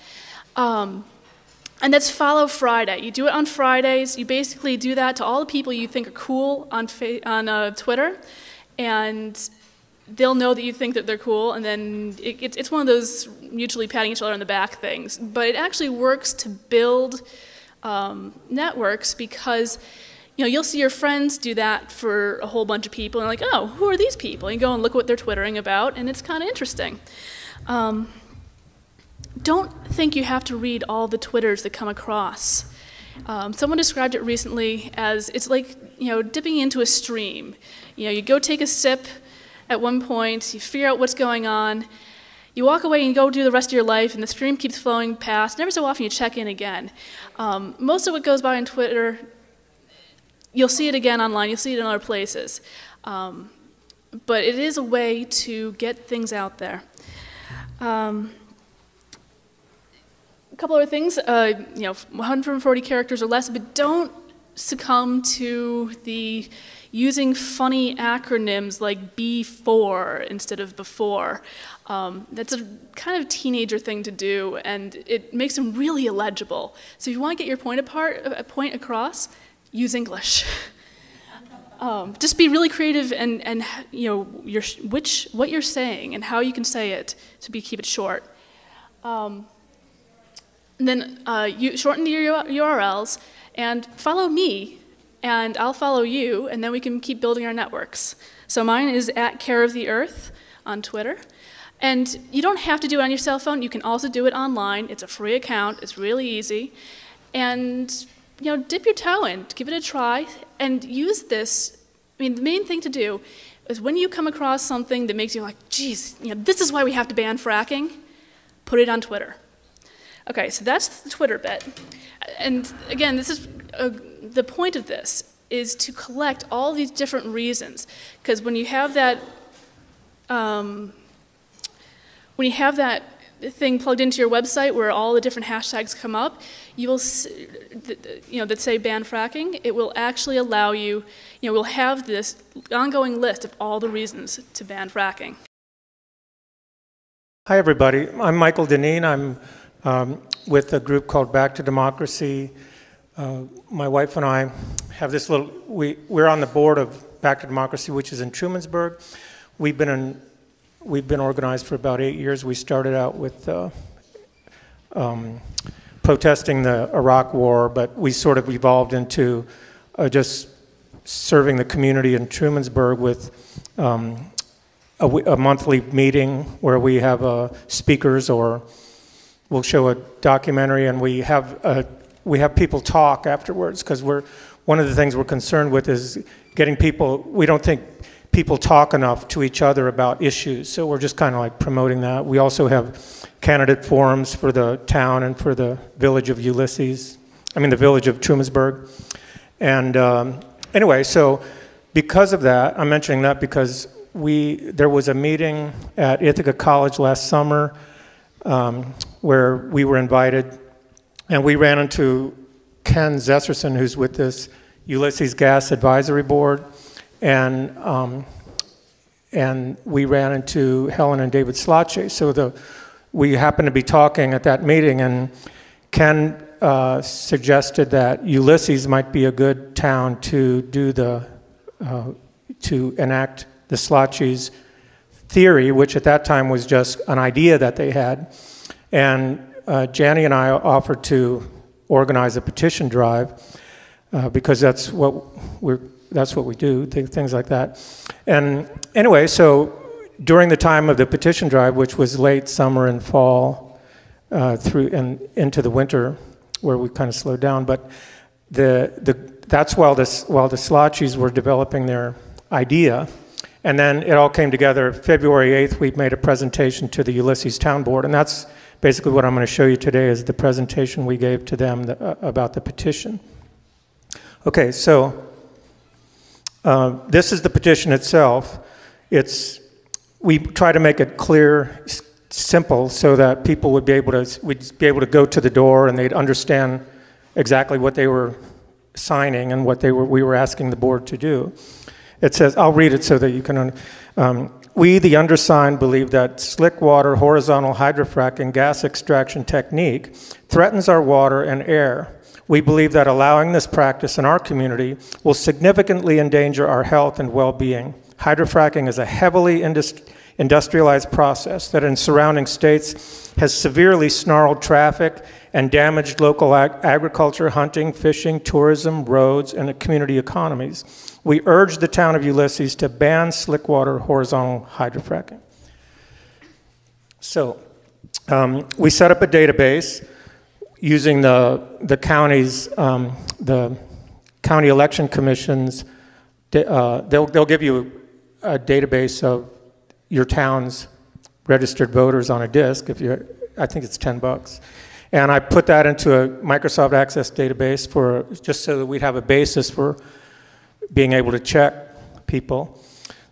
[SPEAKER 14] and that's Follow Friday. You do it on Fridays. You basically do that to all the people you think are cool on Twitter, and they'll know that you think that they're cool, and then it's one of those mutually patting each other on the back things. But it actually works to build networks, because you'll see your friends do that for a whole bunch of people, and like, oh, who are these people? And you go and look what they're twittering about, and it's kind of interesting. Don't think you have to read all the Twitters that come across. Someone described it recently as it's like dipping into a stream. You go take a sip at one point, you figure out what's going on, you walk away and go do the rest of your life, and the stream keeps flowing past. And every so often you check in again. Most of what goes by on Twitter, you'll see it again online, you'll see it in other places. But it is a way to get things out there. A couple other things, 140 characters or less, but don't succumb to the using funny acronyms like B4 instead of before. That's a kind of teenager thing to do, and it makes them really illegible. So if you want to get your point across, use English. Just be really creative and what you're saying and how you can say it to keep it short. And then you shorten your URLs and follow me, and I'll follow you, and then we can keep building our networks. So mine is @careoftheearth on Twitter. And you don't have to do it on your cell phone. You can also do it online. It's a free account. It's really easy. And dip your toe in, give it a try, and use this. I mean, the main thing to do is when you come across something that makes you like, geez, this is why we have to ban fracking, put it on Twitter. Okay, so that's the Twitter bit. And again, this is the point of this is to collect all these different reasons, because when you have that thing plugged into your website where all the different hashtags come up, you will, that say ban fracking, it will actually allow you, we'll have this ongoing list of all the reasons to ban fracking.
[SPEAKER 15] Hi everybody, I'm Michael Deneen. I'm with a group called Back to Democracy. My wife and I have this little, we're on the board of Back to Democracy, which is in Trumansburg. We've been organized for about 8 years. We started out with protesting the Iraq War, but we sort of evolved into just serving the community in Trumansburg with a monthly meeting where we have speakers or we'll show a documentary, and we have people talk afterwards, because one of the things we're concerned with is getting people. We don't think people talk enough to each other about issues, so we're just kind of like promoting that. We also have candidate forums for the town and for the village of Ulysses. I mean, the village of Trumansburg. And anyway, so because of that, I'm mentioning that because there was a meeting at Ithaca College last summer where we were invited, and we ran into Ken Zesserson, who's with this Ulysses Gas Advisory Board, and we ran into Helen and David Slache. So we happened to be talking at that meeting, and Ken suggested that Ulysses might be a good town to do to enact the Slache's theory, which at that time was just an idea that they had. And Janie and I offered to organize a petition drive because that's what we do, things like that. And anyway, so during the time of the petition drive, which was late summer and fall through and into the winter, where we kind of slowed down, but that's while the Slaches were developing their idea. And then it all came together. February 8th, we made a presentation to the Ulysses Town Board, and that's basically what I'm going to show you today is the presentation we gave to them about the petition. Okay, so this is the petition itself. We try to make it clear, simple, so that people would be able to go to the door and they'd understand exactly what they were signing and what we were asking the board to do. It says, I'll read it so that you can, we, the undersigned, believe that slick water horizontal hydrofracking gas extraction technique threatens our water and air. We believe that allowing this practice in our community will significantly endanger our health and well-being. Hydrofracking is a heavily industrialized process that in surrounding states has severely snarled traffic and damaged local agriculture, hunting, fishing, tourism, roads, and community economies. We urge the town of Ulysses to ban slickwater horizontal hydrofracking. So we set up a database using the county's, the county election commissions. They'll give you a database of your town's registered voters on a disk. I think it's $10. And I put that into a Microsoft Access database just so that we'd have a basis for being able to check people.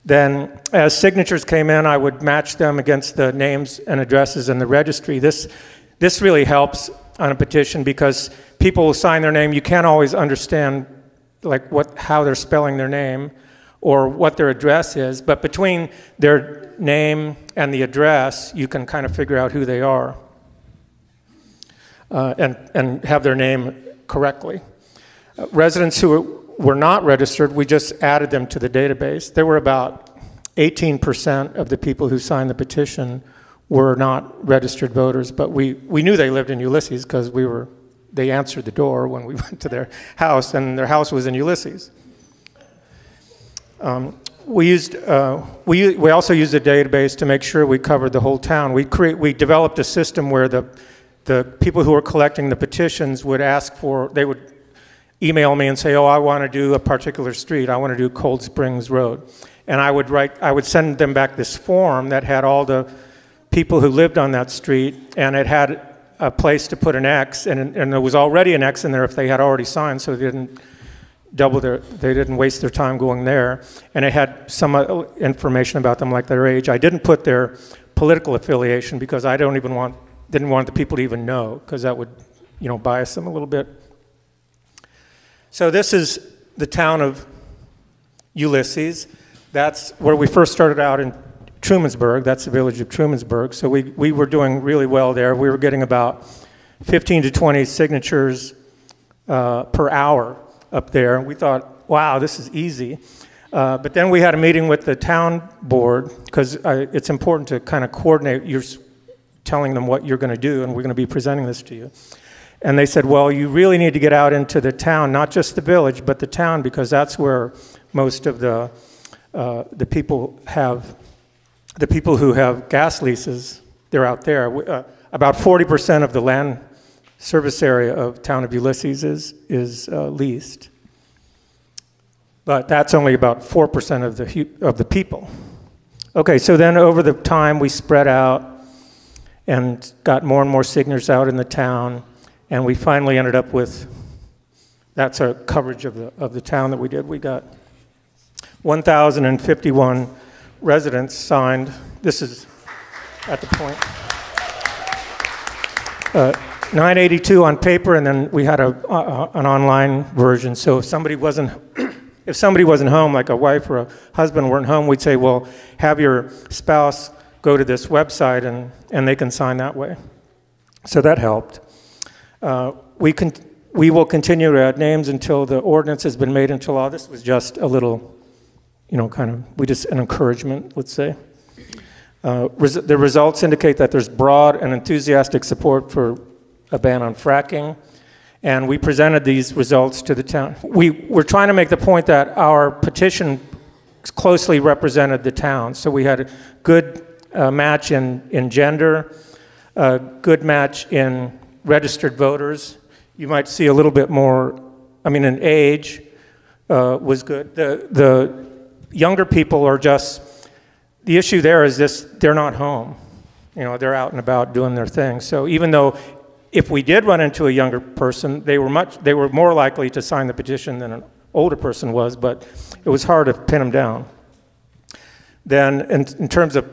[SPEAKER 15] Then as signatures came in, I would match them against the names and addresses in the registry. This really helps on a petition because people will sign their name. You can't always understand how they're spelling their name or what their address is, but between their name and the address, you can kind of figure out who they are. And have their name correctly. Residents who were not registered, we just added them to the database. There were about 18% of the people who signed the petition were not registered voters, but we knew they lived in Ulysses because they answered the door when we went to their house, and their house was in Ulysses. We also used a database to make sure we covered the whole town. We developed a system where the people who were collecting the petitions would they would email me and say, oh, I want to do a particular street. I want to do Cold Springs Road. And I would send them back this form that had all the people who lived on that street, and it had a place to put an X, and there was already an X in there if they had already signed, so they didn't waste their time going there. And it had some information about them, like their age. I didn't put their political affiliation because I didn't want the people to even know, because that would, bias them a little bit. So this is the town of Ulysses. That's where we first started out in Trumansburg. That's the village of Trumansburg. So we were doing really well there. We were getting about 15 to 20 signatures per hour up there. We thought, wow, this is easy. But then we had a meeting with the town board, because it's important to kind of coordinate. You're telling them what you're going to do, and we're going to be presenting this to you. And they said, well, you really need to get out into the town, not just the village, but the town, because that's where most of the people who have gas leases, they're out there. about 40% of the land service area of town of Ulysses is leased. But that's only about 4% of the people. Okay, so then over the time we spread out and got more and more signatures out in the town, and we finally ended up with, that's our coverage of the town that we did. We got 1,051 residents signed. This is at the point. 982 on paper, and then we had an online version. So if somebody wasn't home, like a wife or a husband weren't home, we'd say, well, have your spouse go to this website and they can sign that way. So that helped. We will continue to add names until the ordinance has been made into law. This was just a little, an encouragement, let's say. The results indicate that there's broad and enthusiastic support for a ban on fracking, and we presented these results to the town. We were trying to make the point that our petition closely represented the town, so we had a good match in gender, a good match in registered voters. You might see a little bit more, in age was good. The younger people are just, the issue there is this, they're not home. They're out and about doing their thing. So even though if we did run into a younger person, they were more likely to sign the petition than an older person was, but it was hard to pin them down. Then in terms of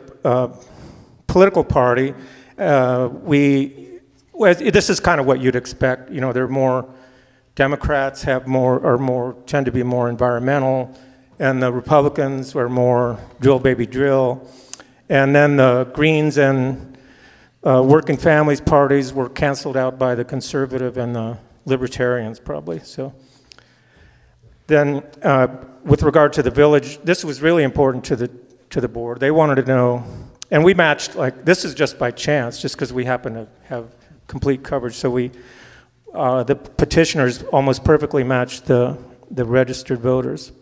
[SPEAKER 15] political party, this is kind of what you'd expect. There are more Democrats tend to be more environmental, and the Republicans were more drill baby drill, and then the Greens and working families parties were canceled out by the conservative and the libertarians probably. So then with regard to the village, this was really important to the board. They wanted to know, and we matched, this is just by chance, just because we happen to have complete coverage. So the petitioners almost perfectly matched the registered voters.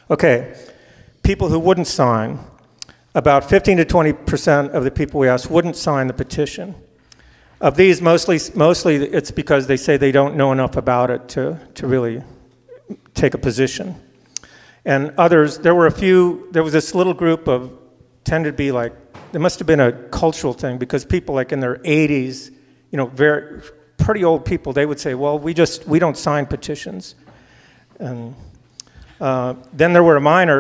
[SPEAKER 15] Okay, people who wouldn't sign, about 15 to 20% of the people we asked wouldn't sign the petition. Of these, mostly it's because they say they don't know enough about it to really take a position. And others, there was this little group of, tended to be there must have been a cultural thing, because people in their 80s, very pretty old people, they would say, well, we don't sign petitions. And then there were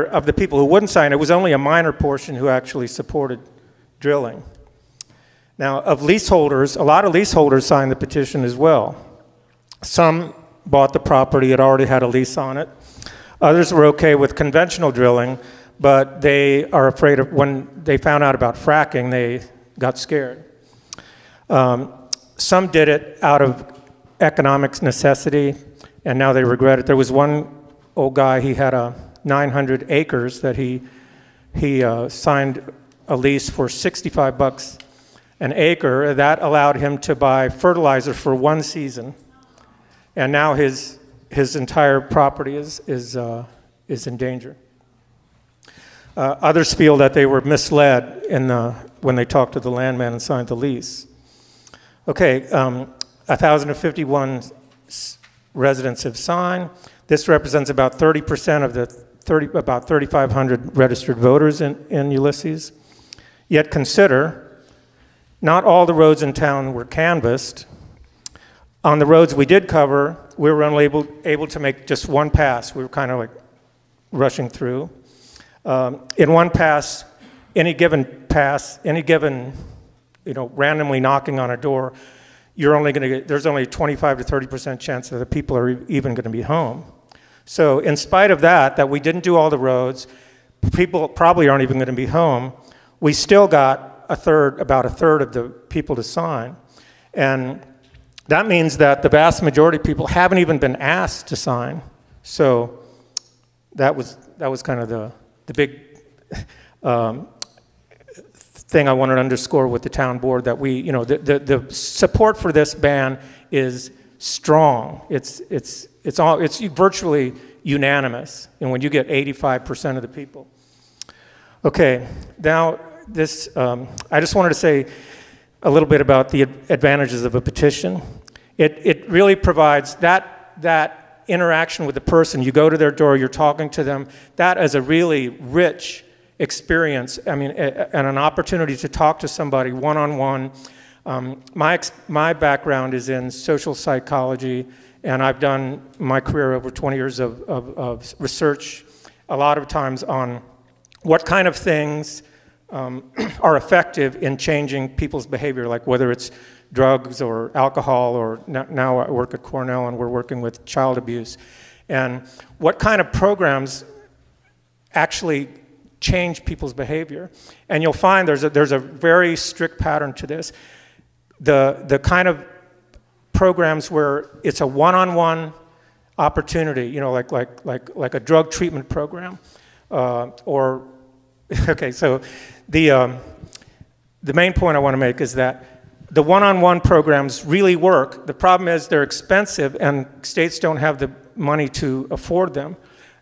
[SPEAKER 15] of the people who wouldn't sign, it was only a minor portion who actually supported drilling. Now, of leaseholders, a lot of leaseholders signed the petition as well. Some bought the property, it already had a lease on it. Others were okay with conventional drilling, but they are afraid of, when they found out about fracking, they got scared. Some did it out of economic necessity, and now they regret it. There was one old guy, he had 900 acres that he signed a lease for $65 an acre. That allowed him to buy fertilizer for one season, and now his entire property is in danger. Others feel that they were misled when they talked to the landman and signed the lease. Okay, 1,051 residents have signed. This represents about 30% of about 3,500 registered voters in Ulysses. Yet consider, not all the roads in town were canvassed. On the roads we did cover, we were only able to make just one pass. We were kind of rushing through. In one pass, any given randomly knocking on a door, there's only a 25 to 30% chance that the people are even going to be home. So in spite of that we didn't do all the roads, people probably aren't even going to be home, we still got about a third of the people to sign. And that means that the vast majority of people haven't even been asked to sign. So that was kind of the big thing I wanted to underscore with the town board, that the support for this ban is strong. It's virtually unanimous, and when you get 85% of the people. Okay, now this, I just wanted to say, a little bit about the advantages of a petition. It really provides that interaction with the person. You go to their door, you're talking to them. That is a really rich experience. I mean, and an opportunity to talk to somebody one-on-one. My background is in social psychology, and I've done my career over 20 years of research, a lot of times on what kind of things are effective in changing people's behavior, like whether it's drugs or alcohol, or now I work at Cornell and we're working with child abuse, and what kind of programs actually change people's behavior. And you'll find there's a very strict pattern to this. The kind of programs where it's a one-on-one opportunity, you know, like a drug treatment program, or okay. So the main point I want to make is that the one-on-one programs really work. The problem is they're expensive, and states don't have the money to afford them.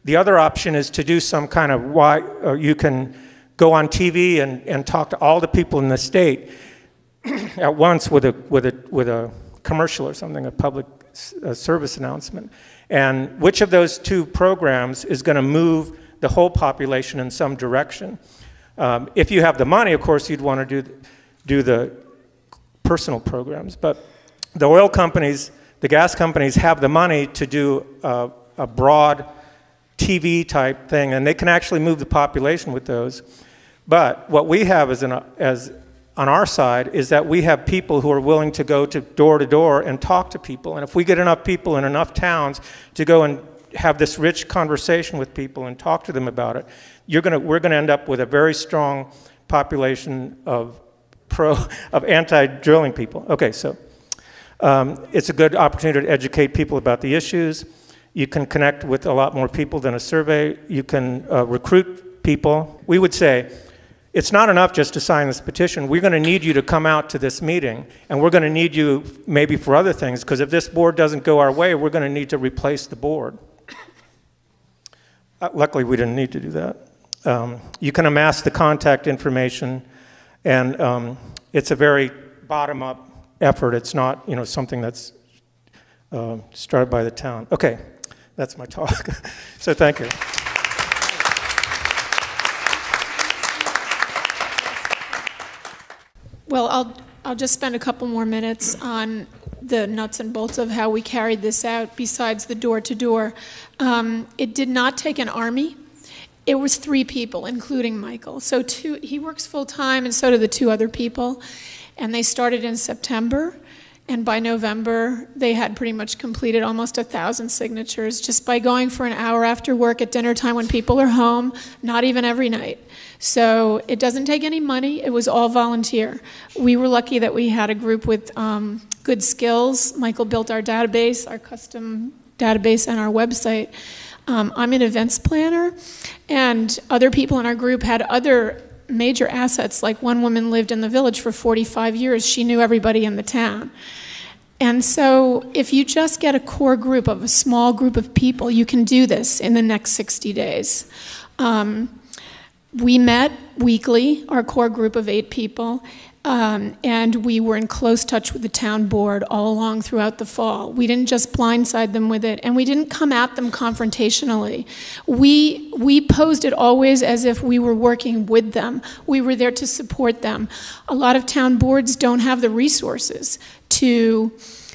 [SPEAKER 15] The other option is to do some kind of you can go on TV and talk to all the people in the state at once with a commercial or something, a public service announcement. And which of those two programs is going to move the whole population in some direction? If you have the money, of course, you'd want to do the personal programs. But the oil companies, the gas companies have the money to do a broad TV type thing, and they can actually move the population with those. But what we have as on our side is that we have people who are willing to go to door and talk to people. And if we get enough people in enough towns to go and have this rich conversation with people and talk to them about it, we're gonna end up with a very strong population of anti-drilling people. Okay, so it's a good opportunity to educate people about the issues. You can connect with a lot more people than a survey. You can recruit people. We would say, it's not enough just to sign this petition. We're going to need you to come out to this meeting, and we're going to need you maybe for other things, because if this board doesn't go our way, we're going to need to replace the board. Luckily, we didn't need to do that. You can amass the contact information, and it's a very bottom-up effort. It's not, you know, something that's started by the town. Okay, that's my talk. So thank you.
[SPEAKER 16] Well, I'll just spend a couple more minutes on the nuts and bolts of how we carried this out besides the door-to-door. It did not take an army. It was 3 people, including Michael. So he works full-time, and so do the 2 other people. And they started in September, and by November, they had pretty much completed almost 1,000 signatures just by going for an hour after work at dinner time when people are home, not even every night. So it doesn't take any money. It was all volunteer. We were lucky that we had a group with good skills. Michael built our database, our custom database, and our website. I'm an events planner, and other people in our group had other major assets, like one woman lived in the village for 45 years. She knew everybody in the town. And so if you just get a core group of a small group of people, you can do this in the next 60 days. We met weekly, our core group of 8 people, and we were in close touch with the town board all along throughout the fall. We didn't just blindside them with it, and we didn't come at them confrontationally. We posed it always as if we were working with them. We were there to support them. A lot of town boards don't have the resources to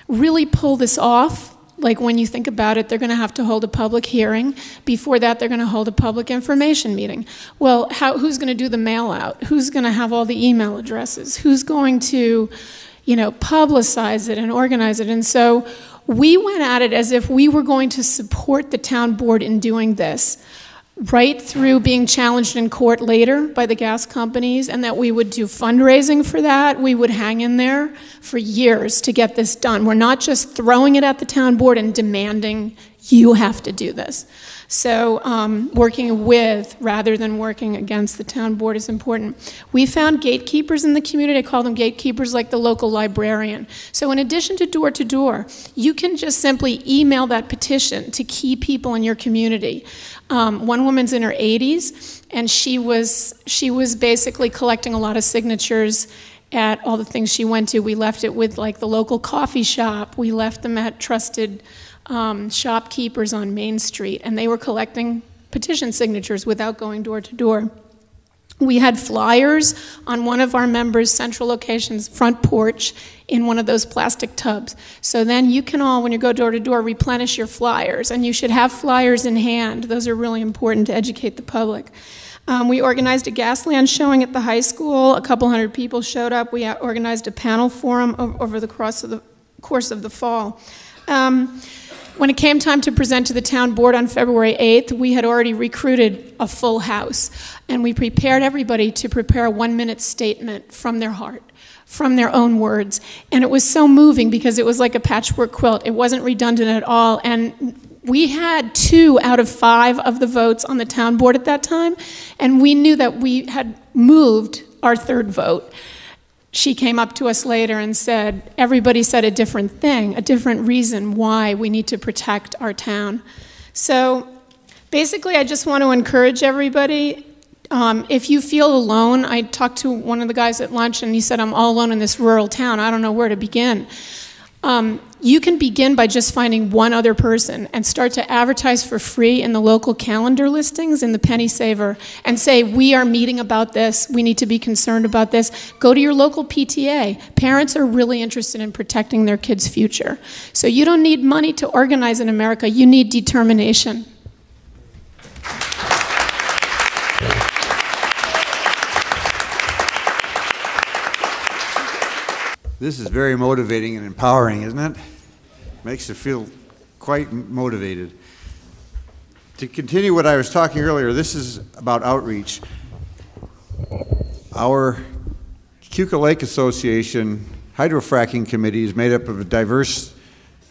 [SPEAKER 16] really pull this off. Like, when you think about it, they're going to have to hold a public hearing. Before that, they're going to hold a public information meeting. Well, who's going to do the mail out? Who's going to have all the email addresses? Who's going to, you know, publicize it and organize it? And so we went at it as if we were going to support the town board in doing this, right through being challenged in court later by the gas companies, and that we would do fundraising for that. We would hang in there for years to get this done. We're not just throwing it at the town board and demanding, you have to do this. So working with rather than working against the town board is important. We found gatekeepers in the community. I call them gatekeepers, like the local librarian. So in addition to door, you can just simply email that petition to key people in your community. One woman's in her 80s, and she was basically collecting a lot of signatures at all the things she went to. We left it with like the local coffee shop. We left them at trusted shopkeepers on Main Street, and they were collecting petition signatures without going door to door. We had flyers on one of our members' central locations' front porch in one of those plastic tubs. So then you can all, when you go door to door, replenish your flyers, and you should have flyers in hand. Those are really important to educate the public. We organized a Gasland showing at the high school. A couple hundred people showed up. We organized a panel forum over the course of the fall. When it came time to present to the town board on February 8th, we had already recruited a full house, and we prepared everybody to prepare a 1-minute statement from their heart, from their own words. And it was so moving because it was like a patchwork quilt. It wasn't redundant at all. And we had 2 out of 5 of the votes on the town board at that time, and we knew that we had moved our 3rd vote. She came up to us later and said, everybody said a different thing, a different reason why we need to protect our town. So basically, I just want to encourage everybody, if you feel alone, I talked to one of the guys at lunch and he said, I'm all alone in this rural town, I don't know where to begin. You can begin by just finding one other person and start to advertise for free in the local calendar listings in the Penny Saver and say, we are meeting about this, we need to be concerned about this. Go to your local PTA. Parents are really interested in protecting their kids' future. So you don't need money to organize in America, you need determination.
[SPEAKER 17] This is very motivating and empowering, isn't it? Makes you feel quite motivated. To continue what I was talking earlier, this is about outreach. Our Keuka Lake Association hydrofracking committee is made up of a diverse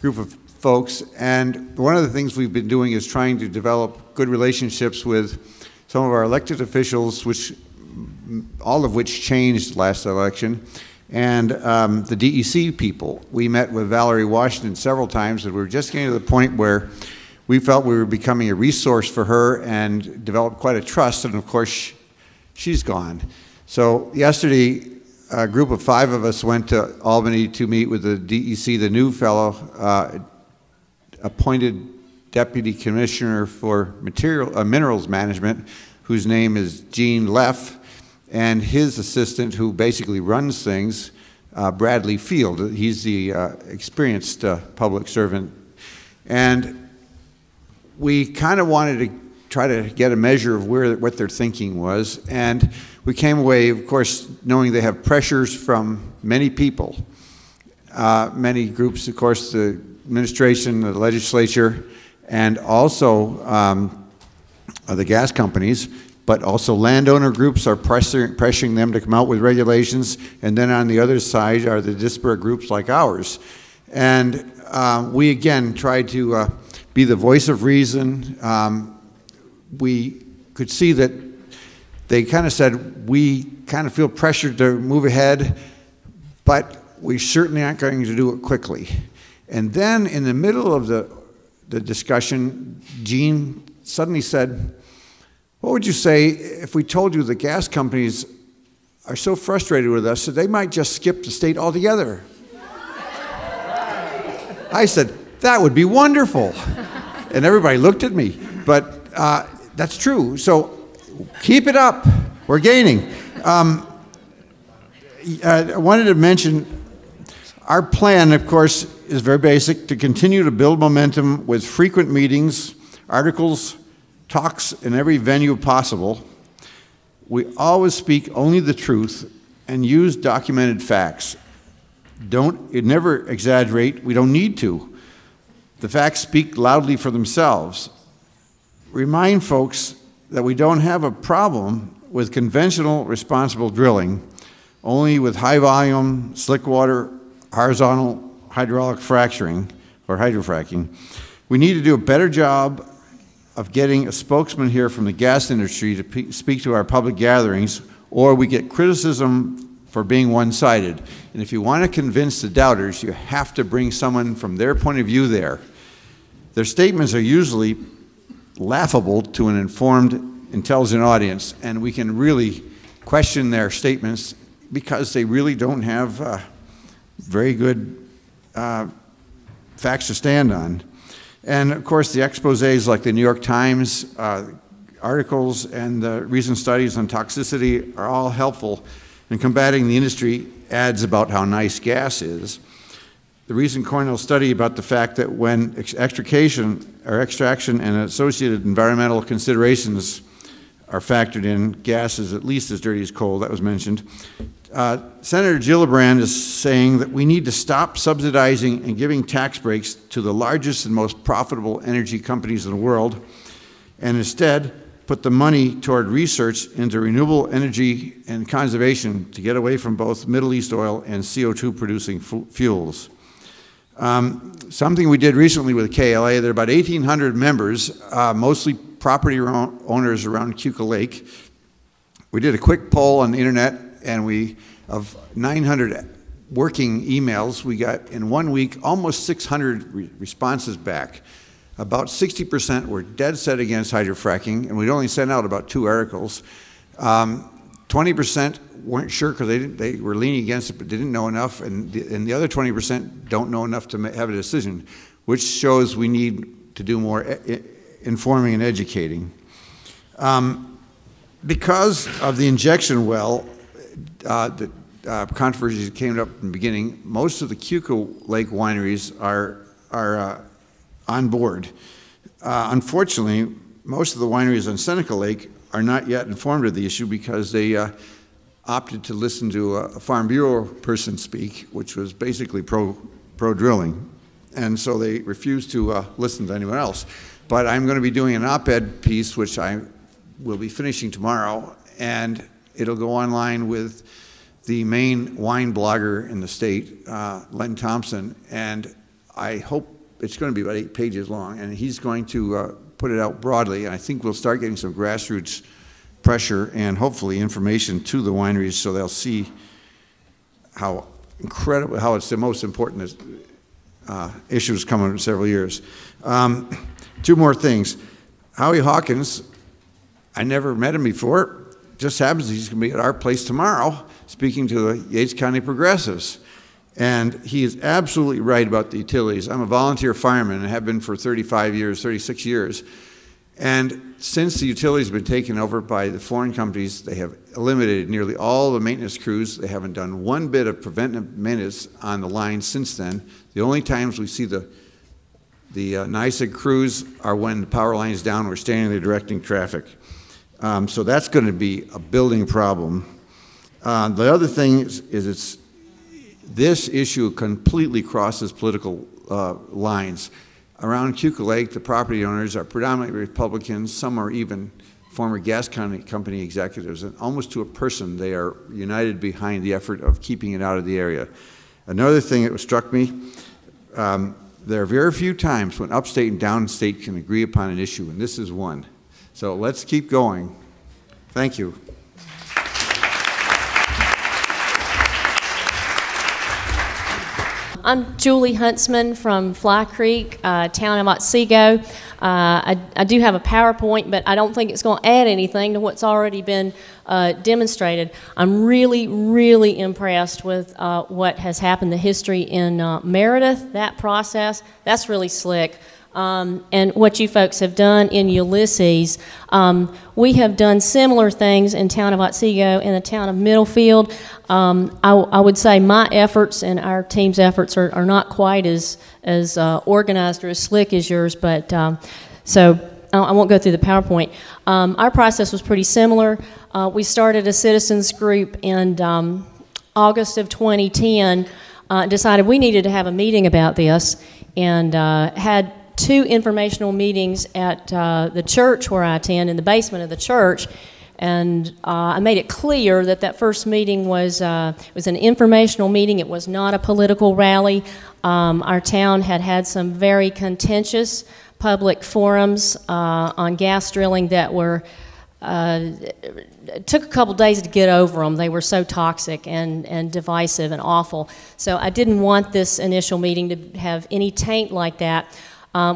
[SPEAKER 17] group of folks, and one of the things we've been doing is trying to develop good relationships with some of our elected officials, all of which changed last election, and the DEC people. We met with Valerie Washington several times, and we were just getting to the point where we felt we were becoming a resource for her and developed quite a trust, and of course, she's gone. So yesterday, a group of 5 of us went to Albany to meet with the DEC, the new fellow, appointed Deputy Commissioner for Minerals Management, whose name is Gene Leff, and his assistant, who basically runs things, Bradley Field. He's the experienced public servant. And we kind of wanted to try to get a measure of what their thinking was. And we came away, of course, knowing they have pressures from many people, many groups, of course, the administration, the legislature, and also the gas companies. But also landowner groups are pressuring them to come out with regulations, and then on the other side are the disparate groups like ours. And we again tried to be the voice of reason. We could see that they kind of said, we kind of feel pressured to move ahead, but we certainly aren't going to do it quickly. And then in the middle of the discussion, Gene suddenly said, what would you say if we told you the gas companies are so frustrated with us that they might just skip the state altogether? I said, that would be wonderful. And everybody looked at me. But that's true. So keep it up. We're gaining. I wanted to mention our plan, of course, is very basic: to continue to build momentum with frequent meetings, articles, talks in every venue possible. We always speak only the truth and use documented facts. Never exaggerate. We don't need to. The facts speak loudly for themselves. Remind folks that we don't have a problem with conventional responsible drilling, only with high volume, slick water, horizontal hydraulic fracturing or hydrofracking. We need to do a better job of getting a spokesman here from the gas industry to speak to our public gatherings, or we get criticism for being one-sided. And if you want to convince the doubters, you have to bring someone from their point of view there. Their statements are usually laughable to an informed, intelligent audience, and we can really question their statements because they really don't have very good facts to stand on. And of course, the exposés like the New York Times articles and the recent studies on toxicity are all helpful in combating the industry ads about how nice gas is. The recent Cornell study about the fact that when extraction and associated environmental considerations are factored in, gas is at least as dirty as coal, that was mentioned. Senator Gillibrand is saying that we need to stop subsidizing and giving tax breaks to the largest and most profitable energy companies in the world, and instead put the money toward research into renewable energy and conservation to get away from both Middle East oil and CO2 producing fuels. Something we did recently with KLA, there are about 1,800 members, mostly property owners around Keuka Lake. We did a quick poll on the internet, and of 900 working emails, we got in 1 week almost 600 responses back. About 60% were dead set against hydrofracking, and we'd only sent out about 2 articles. 20% weren't sure because they were leaning against it but didn't know enough, and the other 20% don't know enough to have a decision, which shows we need to do more informing and educating. Because of the injection well, the controversy that came up in the beginning, most of the Keuka Lake wineries are on board. Unfortunately, most of the wineries on Seneca Lake are not yet informed of the issue because they opted to listen to a Farm Bureau person speak, which was basically pro-drilling. And so they refused to listen to anyone else. But I'm going to be doing an op-ed piece, which I will be finishing tomorrow, and it'll go online with the main wine blogger in the state, Len Thompson, and I hope it's going to be about 8 pages long, and he's going to put it out broadly, and I think we'll start getting some grassroots pressure and hopefully information to the wineries so they'll see how incredible, how it's the most important issues coming in several years. 2 more things. Howie Hawkins, I never met him before. Just happens he's going to be at our place tomorrow speaking to the Yates County Progressives. And he is absolutely right about the utilities. I'm a volunteer fireman and have been for 35 years, 36 years. And since the utilities have been taken over by the foreign companies, they have eliminated nearly all the maintenance crews. They haven't done one bit of preventive maintenance on the line since then. The only times we see the NYSEG crews are when the power line is down, we're standing there directing traffic. So that's going to be a building problem. The other thing is this issue completely crosses political lines. Around Keuka Lake, the property owners are predominantly Republicans. Some are even former gas company executives. And almost to a person, they are united behind the effort of keeping it out of the area. Another thing that struck me, there are very few times when upstate and downstate can agree upon an issue, and this is one. So let's keep going. Thank you.
[SPEAKER 18] I'm Julie Huntsman from Fly Creek, town of Otsego. I do have a PowerPoint, but I don't think it's going to add anything to what's already been demonstrated. I'm really, really impressed with what has happened, the history in Meredith, that process. That's really slick. And what you folks have done in Ulysses. We have done similar things in town of Otsego and the town of Middlefield. I would say my efforts and our team's efforts are not quite as organized or as slick as yours, but so I won't go through the PowerPoint. Our process was pretty similar. We started a citizens group in August of 2010, decided we needed to have a meeting about this, and had 2 informational meetings at the church where I attend, in the basement of the church, and I made it clear that that first meeting was an informational meeting. It was not a political rally. Our town had had some very contentious public forums on gas drilling that were it took a couple days to get over them. They were so toxic and divisive and awful. So I didn't want this initial meeting to have any taint like that.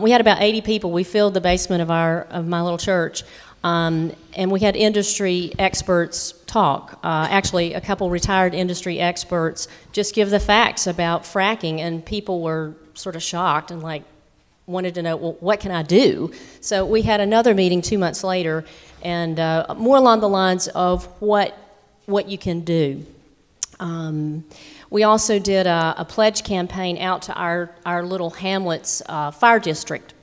[SPEAKER 18] We had about 80 people. We filled the basement of my little church. And we had industry experts talk. Actually, a couple retired industry experts just give the facts about fracking, and people were sort of shocked and like wanted to know, well, what can I do? So we had another meeting 2 months later, and more along the lines of what you can do. We also did a pledge campaign out to our little hamlet's fire district.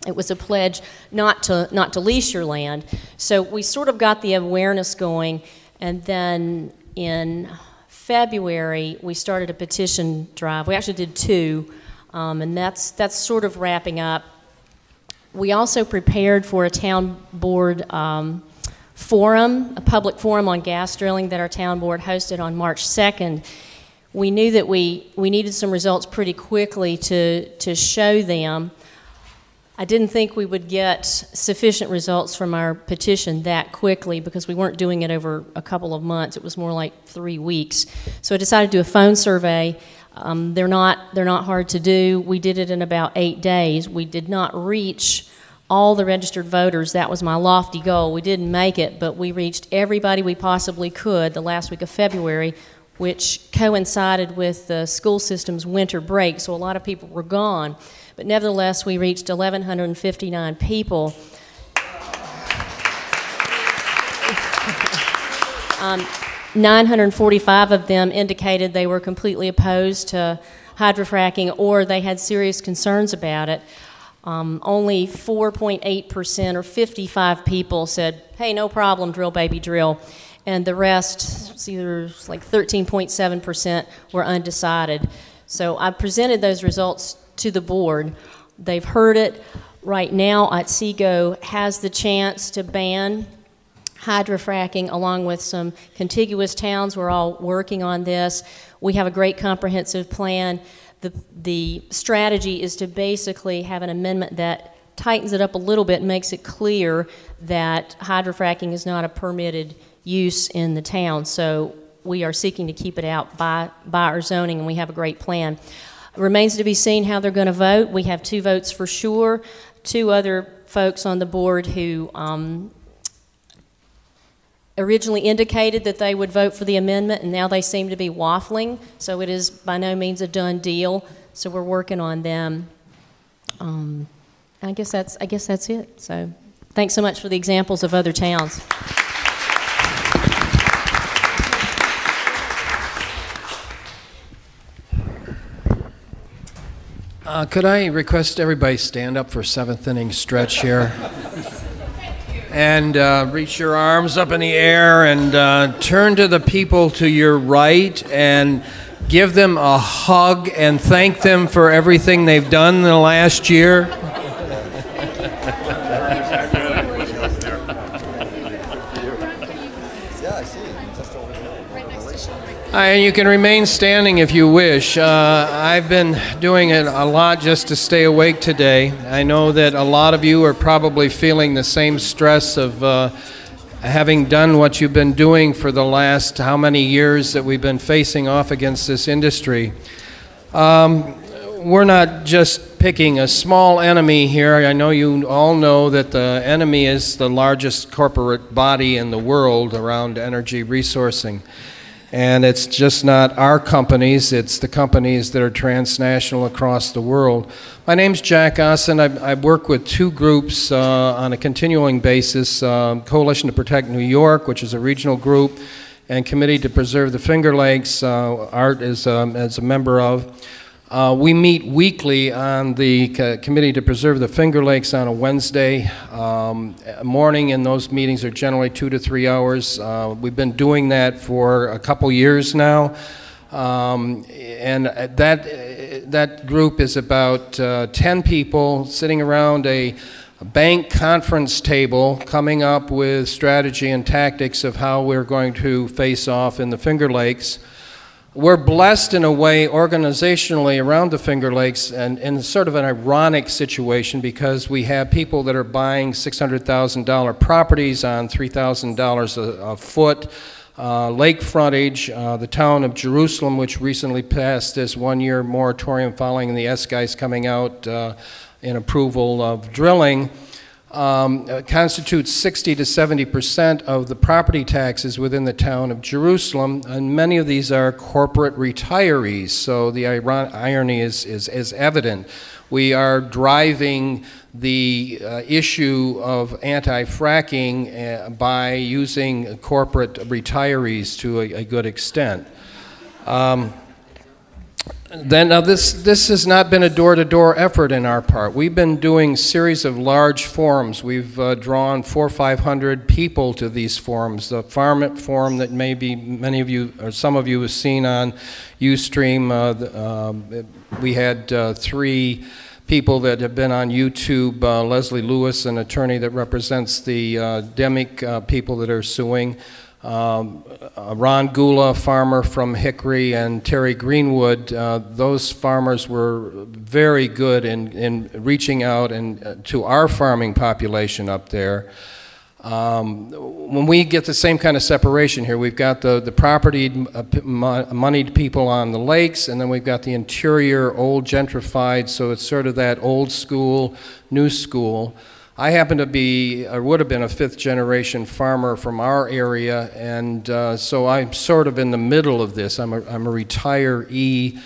[SPEAKER 18] It was a pledge not to lease your land. So we sort of got the awareness going, and then in February we started a petition drive. We actually did two, and that's sort of wrapping up. We also prepared for a town board forum, a public forum on gas drilling that our town board hosted on March 2nd. We knew that we needed some results pretty quickly to show them. I didn't think we would get sufficient results from our petition that quickly because we weren't doing it over a couple of months. It was more like 3 weeks. So I decided to do a phone survey. They're not hard to do. We did it in about 8 days. We did not reach all the registered voters. That was my lofty goal. We didn't make it, but we reached everybody we possibly could the last week of February, which coincided with the school system's winter break, so a lot of people were gone. But nevertheless, we reached 1,159 people. 945 of them indicated they were completely opposed to hydrofracking or they had serious concerns about it. Only 4.8% or 55 people said, hey, no problem, drill, baby, drill. And the rest, it's either like 13.7% were undecided. So I presented those results to the board. They've heard it. Right now, Otsego has the chance to ban hydrofracking along with some contiguous towns. We're all working on this. We have a great comprehensive plan. The strategy is to basically have an amendment that tightens it up a little bit and makes it clear that hydrofracking is not a permitted use in the town. So we are seeking to keep it out by our zoning, and we have a great plan. It remains to be seen how they're going to vote. We have 2 votes for sure. 2 other folks on the board who originally indicated that they would vote for the amendment, and now they seem to be waffling. So it is by no means a done deal. So we're working on them. I guess that's it. So thanks so much for the examples of other towns.
[SPEAKER 12] Could I request everybody stand up for 7th inning stretch here? And reach your arms up in the air and turn to the people to your right and give them a hug and thank them for everything they've done in the last year. And you can remain standing if you wish. I've been doing it a lot just to stay awake today. I know that a lot of you are probably feeling the same stress of having done what you've been doing for the last how many years that we've been facing off against this industry. We're not just picking a small enemy here. I know you all know that the enemy is the largest corporate body in the world around energy resourcing. And it's just not our companies, it's the companies that are transnational across the world. My name's Jack Osson. I work with 2 groups on a continuing basis, Coalition to Protect New York, which is a regional group, and Committee to Preserve the Finger Lakes, Art is as a member of. We meet weekly on the Committee to Preserve the Finger Lakes on a Wednesday morning, and those meetings are generally 2 to 3 hours. We've been doing that for a couple years now, and that group is about 10 people sitting around a bank conference table coming up with strategy and tactics of how we're going to face off in the Finger Lakes. We're blessed in a way organizationally around the Finger Lakes and in sort of an ironic situation because we have people that are buying $600,000 properties on $3,000 a foot, lake frontage, the town of Jerusalem, which recently passed this 1-year moratorium following the S-guys coming out in approval of drilling. constitutes 60 to 70% of the property taxes within the town of Jerusalem, and many of these are corporate retirees, so the irony is evident. We are driving the issue of anti-fracking by using corporate retirees to a good extent. This has not been a door-to-door effort in our part. We've been doing a series of large forums. We've drawn 400 or 500 people to these forums. The Farm It forum that maybe many of you or some of you have seen on Ustream. We had 3 people that have been on YouTube. Leslie Lewis, an attorney that represents the Demic people that are suing. Ron Gula, farmer from Hickory, and Terry Greenwood, those farmers were very good in reaching out and to our farming population up there. When we get the same kind of separation here, we've got the property moneyed people on the lakes, and then we've got the interior old gentrified, so it's sort of that old school, new school. I happen to be, or would have been, a 5th generation farmer from our area, and so I'm sort of in the middle of this. I'm a retiree.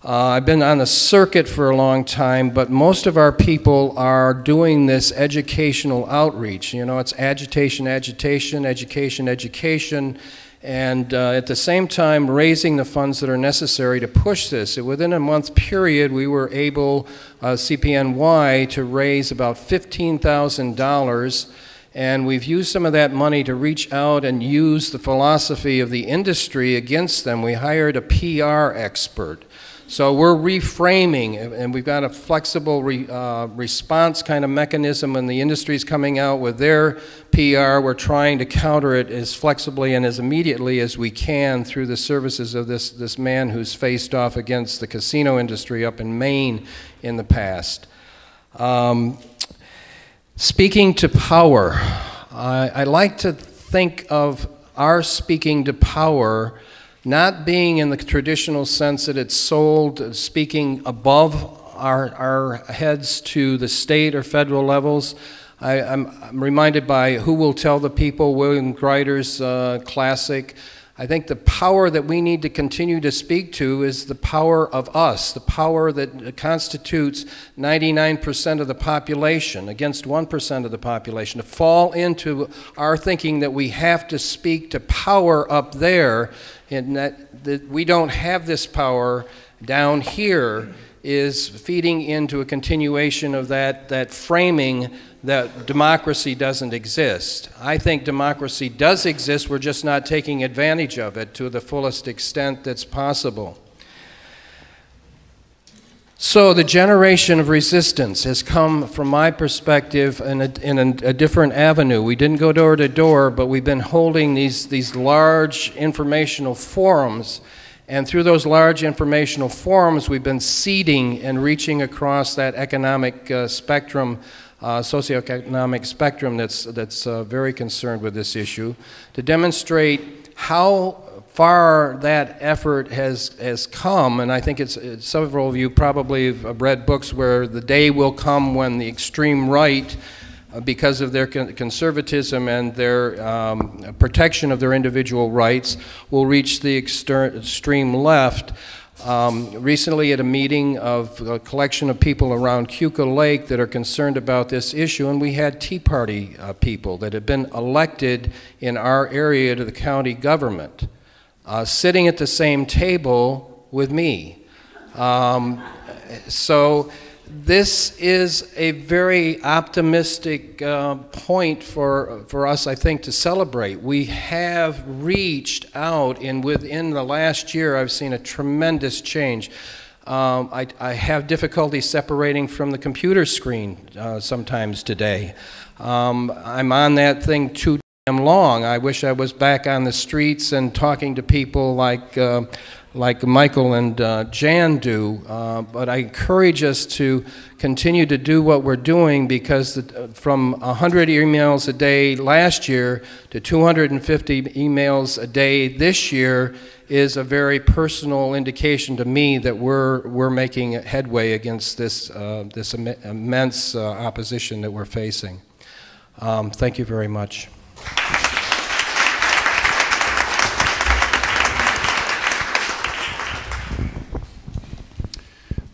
[SPEAKER 12] I've been on the circuit for a long time, but most of our people are doing this educational outreach. You know, it's agitation, agitation, education, education, and at the same time raising the funds that are necessary to push this. Within a month period, we were able, CPNY, to raise about $15,000, and we've used some of that money to reach out and use the philosophy of the industry against them. We hired a PR expert. So we're reframing, and we've got a flexible response kind of mechanism. When the industry's coming out with their PR, we're trying to counter it as flexibly and as immediately as we can through the services of this man who's faced off against the casino industry up in Maine in the past. Speaking to power, I like to think of our speaking to power not being in the traditional sense that it's sold, speaking above our heads to the state or federal levels. I'm reminded by Who Will Tell the People, William Greider's classic. I think the power that we need to continue to speak to is the power of us, the power that constitutes 99% of the population against 1% of the population, to fall into our thinking that we have to speak to power up there, and that we don't have this power down here, is feeding into a continuation of that framing that democracy doesn't exist. I think democracy does exist, we're just not taking advantage of it to the fullest extent that's possible. So the generation of resistance has come, from my perspective, in a different avenue. We didn't go door to door, but we've been holding these large informational forums, and through those large informational forums, we've been seeding and reaching across that economic spectrum, socioeconomic spectrum that's very concerned with this issue, to demonstrate how far that effort has come. And I think several of you probably have read books where the day will come when the extreme right, because of their conservatism and their protection of their individual rights, will reach the extreme left. Recently at a meeting of a collection of people around Keuka Lake that are concerned about this issue, and we had Tea Party people that had been elected in our area to the county government, sitting at the same table with me. So this is a very optimistic point for us, I think, to celebrate. We have reached out, and within the last year, I've seen a tremendous change. I have difficulty separating from the computer screen sometimes today. I'm on that thing too damn long. I wish I was back on the streets and talking to people like Michael and Jan do, but I encourage us to continue to do what we're doing, because from 100 emails a day last year to 250 emails a day this year is a very personal indication to me that we're making headway against this immense opposition that we're facing. Thank you very much.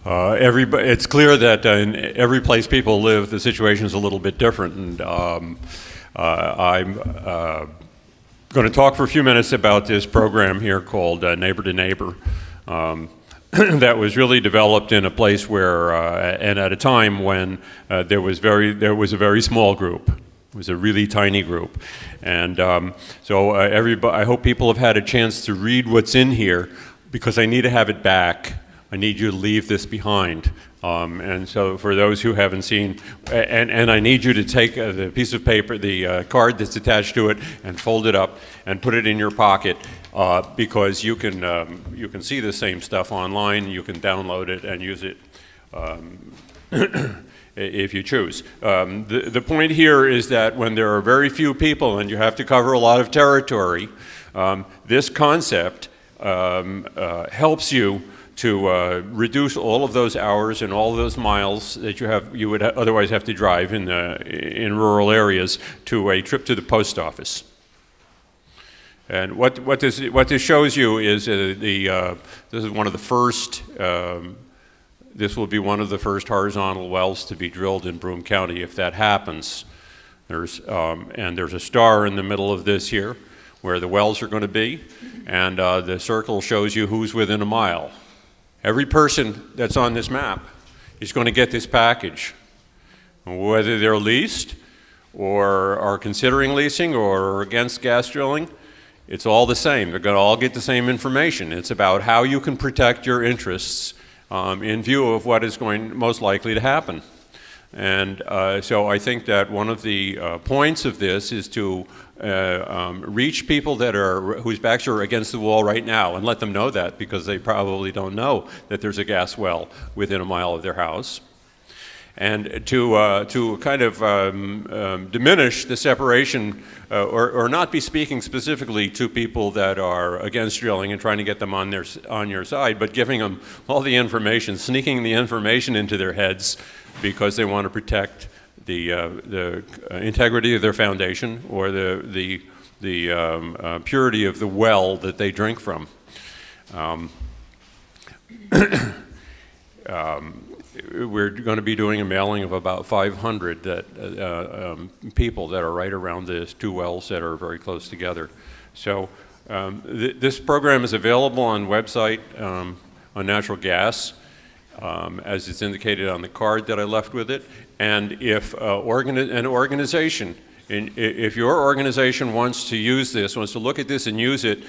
[SPEAKER 19] It's clear that in every place people live, the situation is a little bit different. And I'm going to talk for a few minutes about this program here called Neighbor to Neighbor. That was really developed in a place where, and at a time when there was a very small group. It was a really tiny group. And so I hope people have had a chance to read what's in here, because I need to have it back. I need you to leave this behind. And so for those who haven't seen, and I need you to take the piece of paper, the card that's attached to it, and fold it up and put it in your pocket, because you can see the same stuff online. You can download it and use it if you choose. The point here is that when there are very few people and you have to cover a lot of territory, this concept helps you to reduce all of those hours and all of those miles that you would otherwise have to drive in rural areas to a trip to the post office. And what this shows you is this is one of the first. This will be one of the first horizontal wells to be drilled in Broome County if that happens. There's a star in the middle of this here, where the wells are going to be, and the circle shows you who's within a mile. Every person that's on this map is going to get this package, whether they're leased or are considering leasing or are against gas drilling. It's all the same. They're going to all get the same information. It's about how you can protect your interests in view of what is most likely to happen. And so I think that one of the points of this is to reach people whose backs are against the wall right now, and let them know that, because they probably don't know that there's a gas well within a mile of their house. And to kind of diminish the separation, or not be speaking specifically to people that are against drilling and trying to get them on your side, but giving them all the information, sneaking the information into their heads, because they want to protect the integrity of their foundation, or the purity of the well that they drink from. We're going to be doing a mailing of about 500 people that are right around these two wells that are very close together. So this program is available on website on natural gas, as it's indicated on the card that I left with it. And if an organization, if your organization wants to use this, wants to look at this and use it,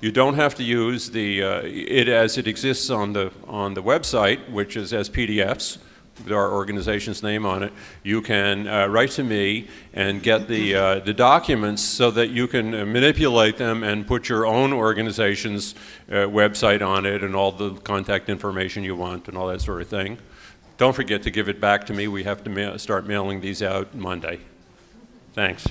[SPEAKER 19] you don't have to use it as it exists on the website, which is as PDFs with our organization's name on it. You can write to me and get the documents so that you can manipulate them and put your own organization's website on it and all the contact information you want and all that sort of thing. Don't forget to give it back to me. We have to start mailing these out Monday. Thanks.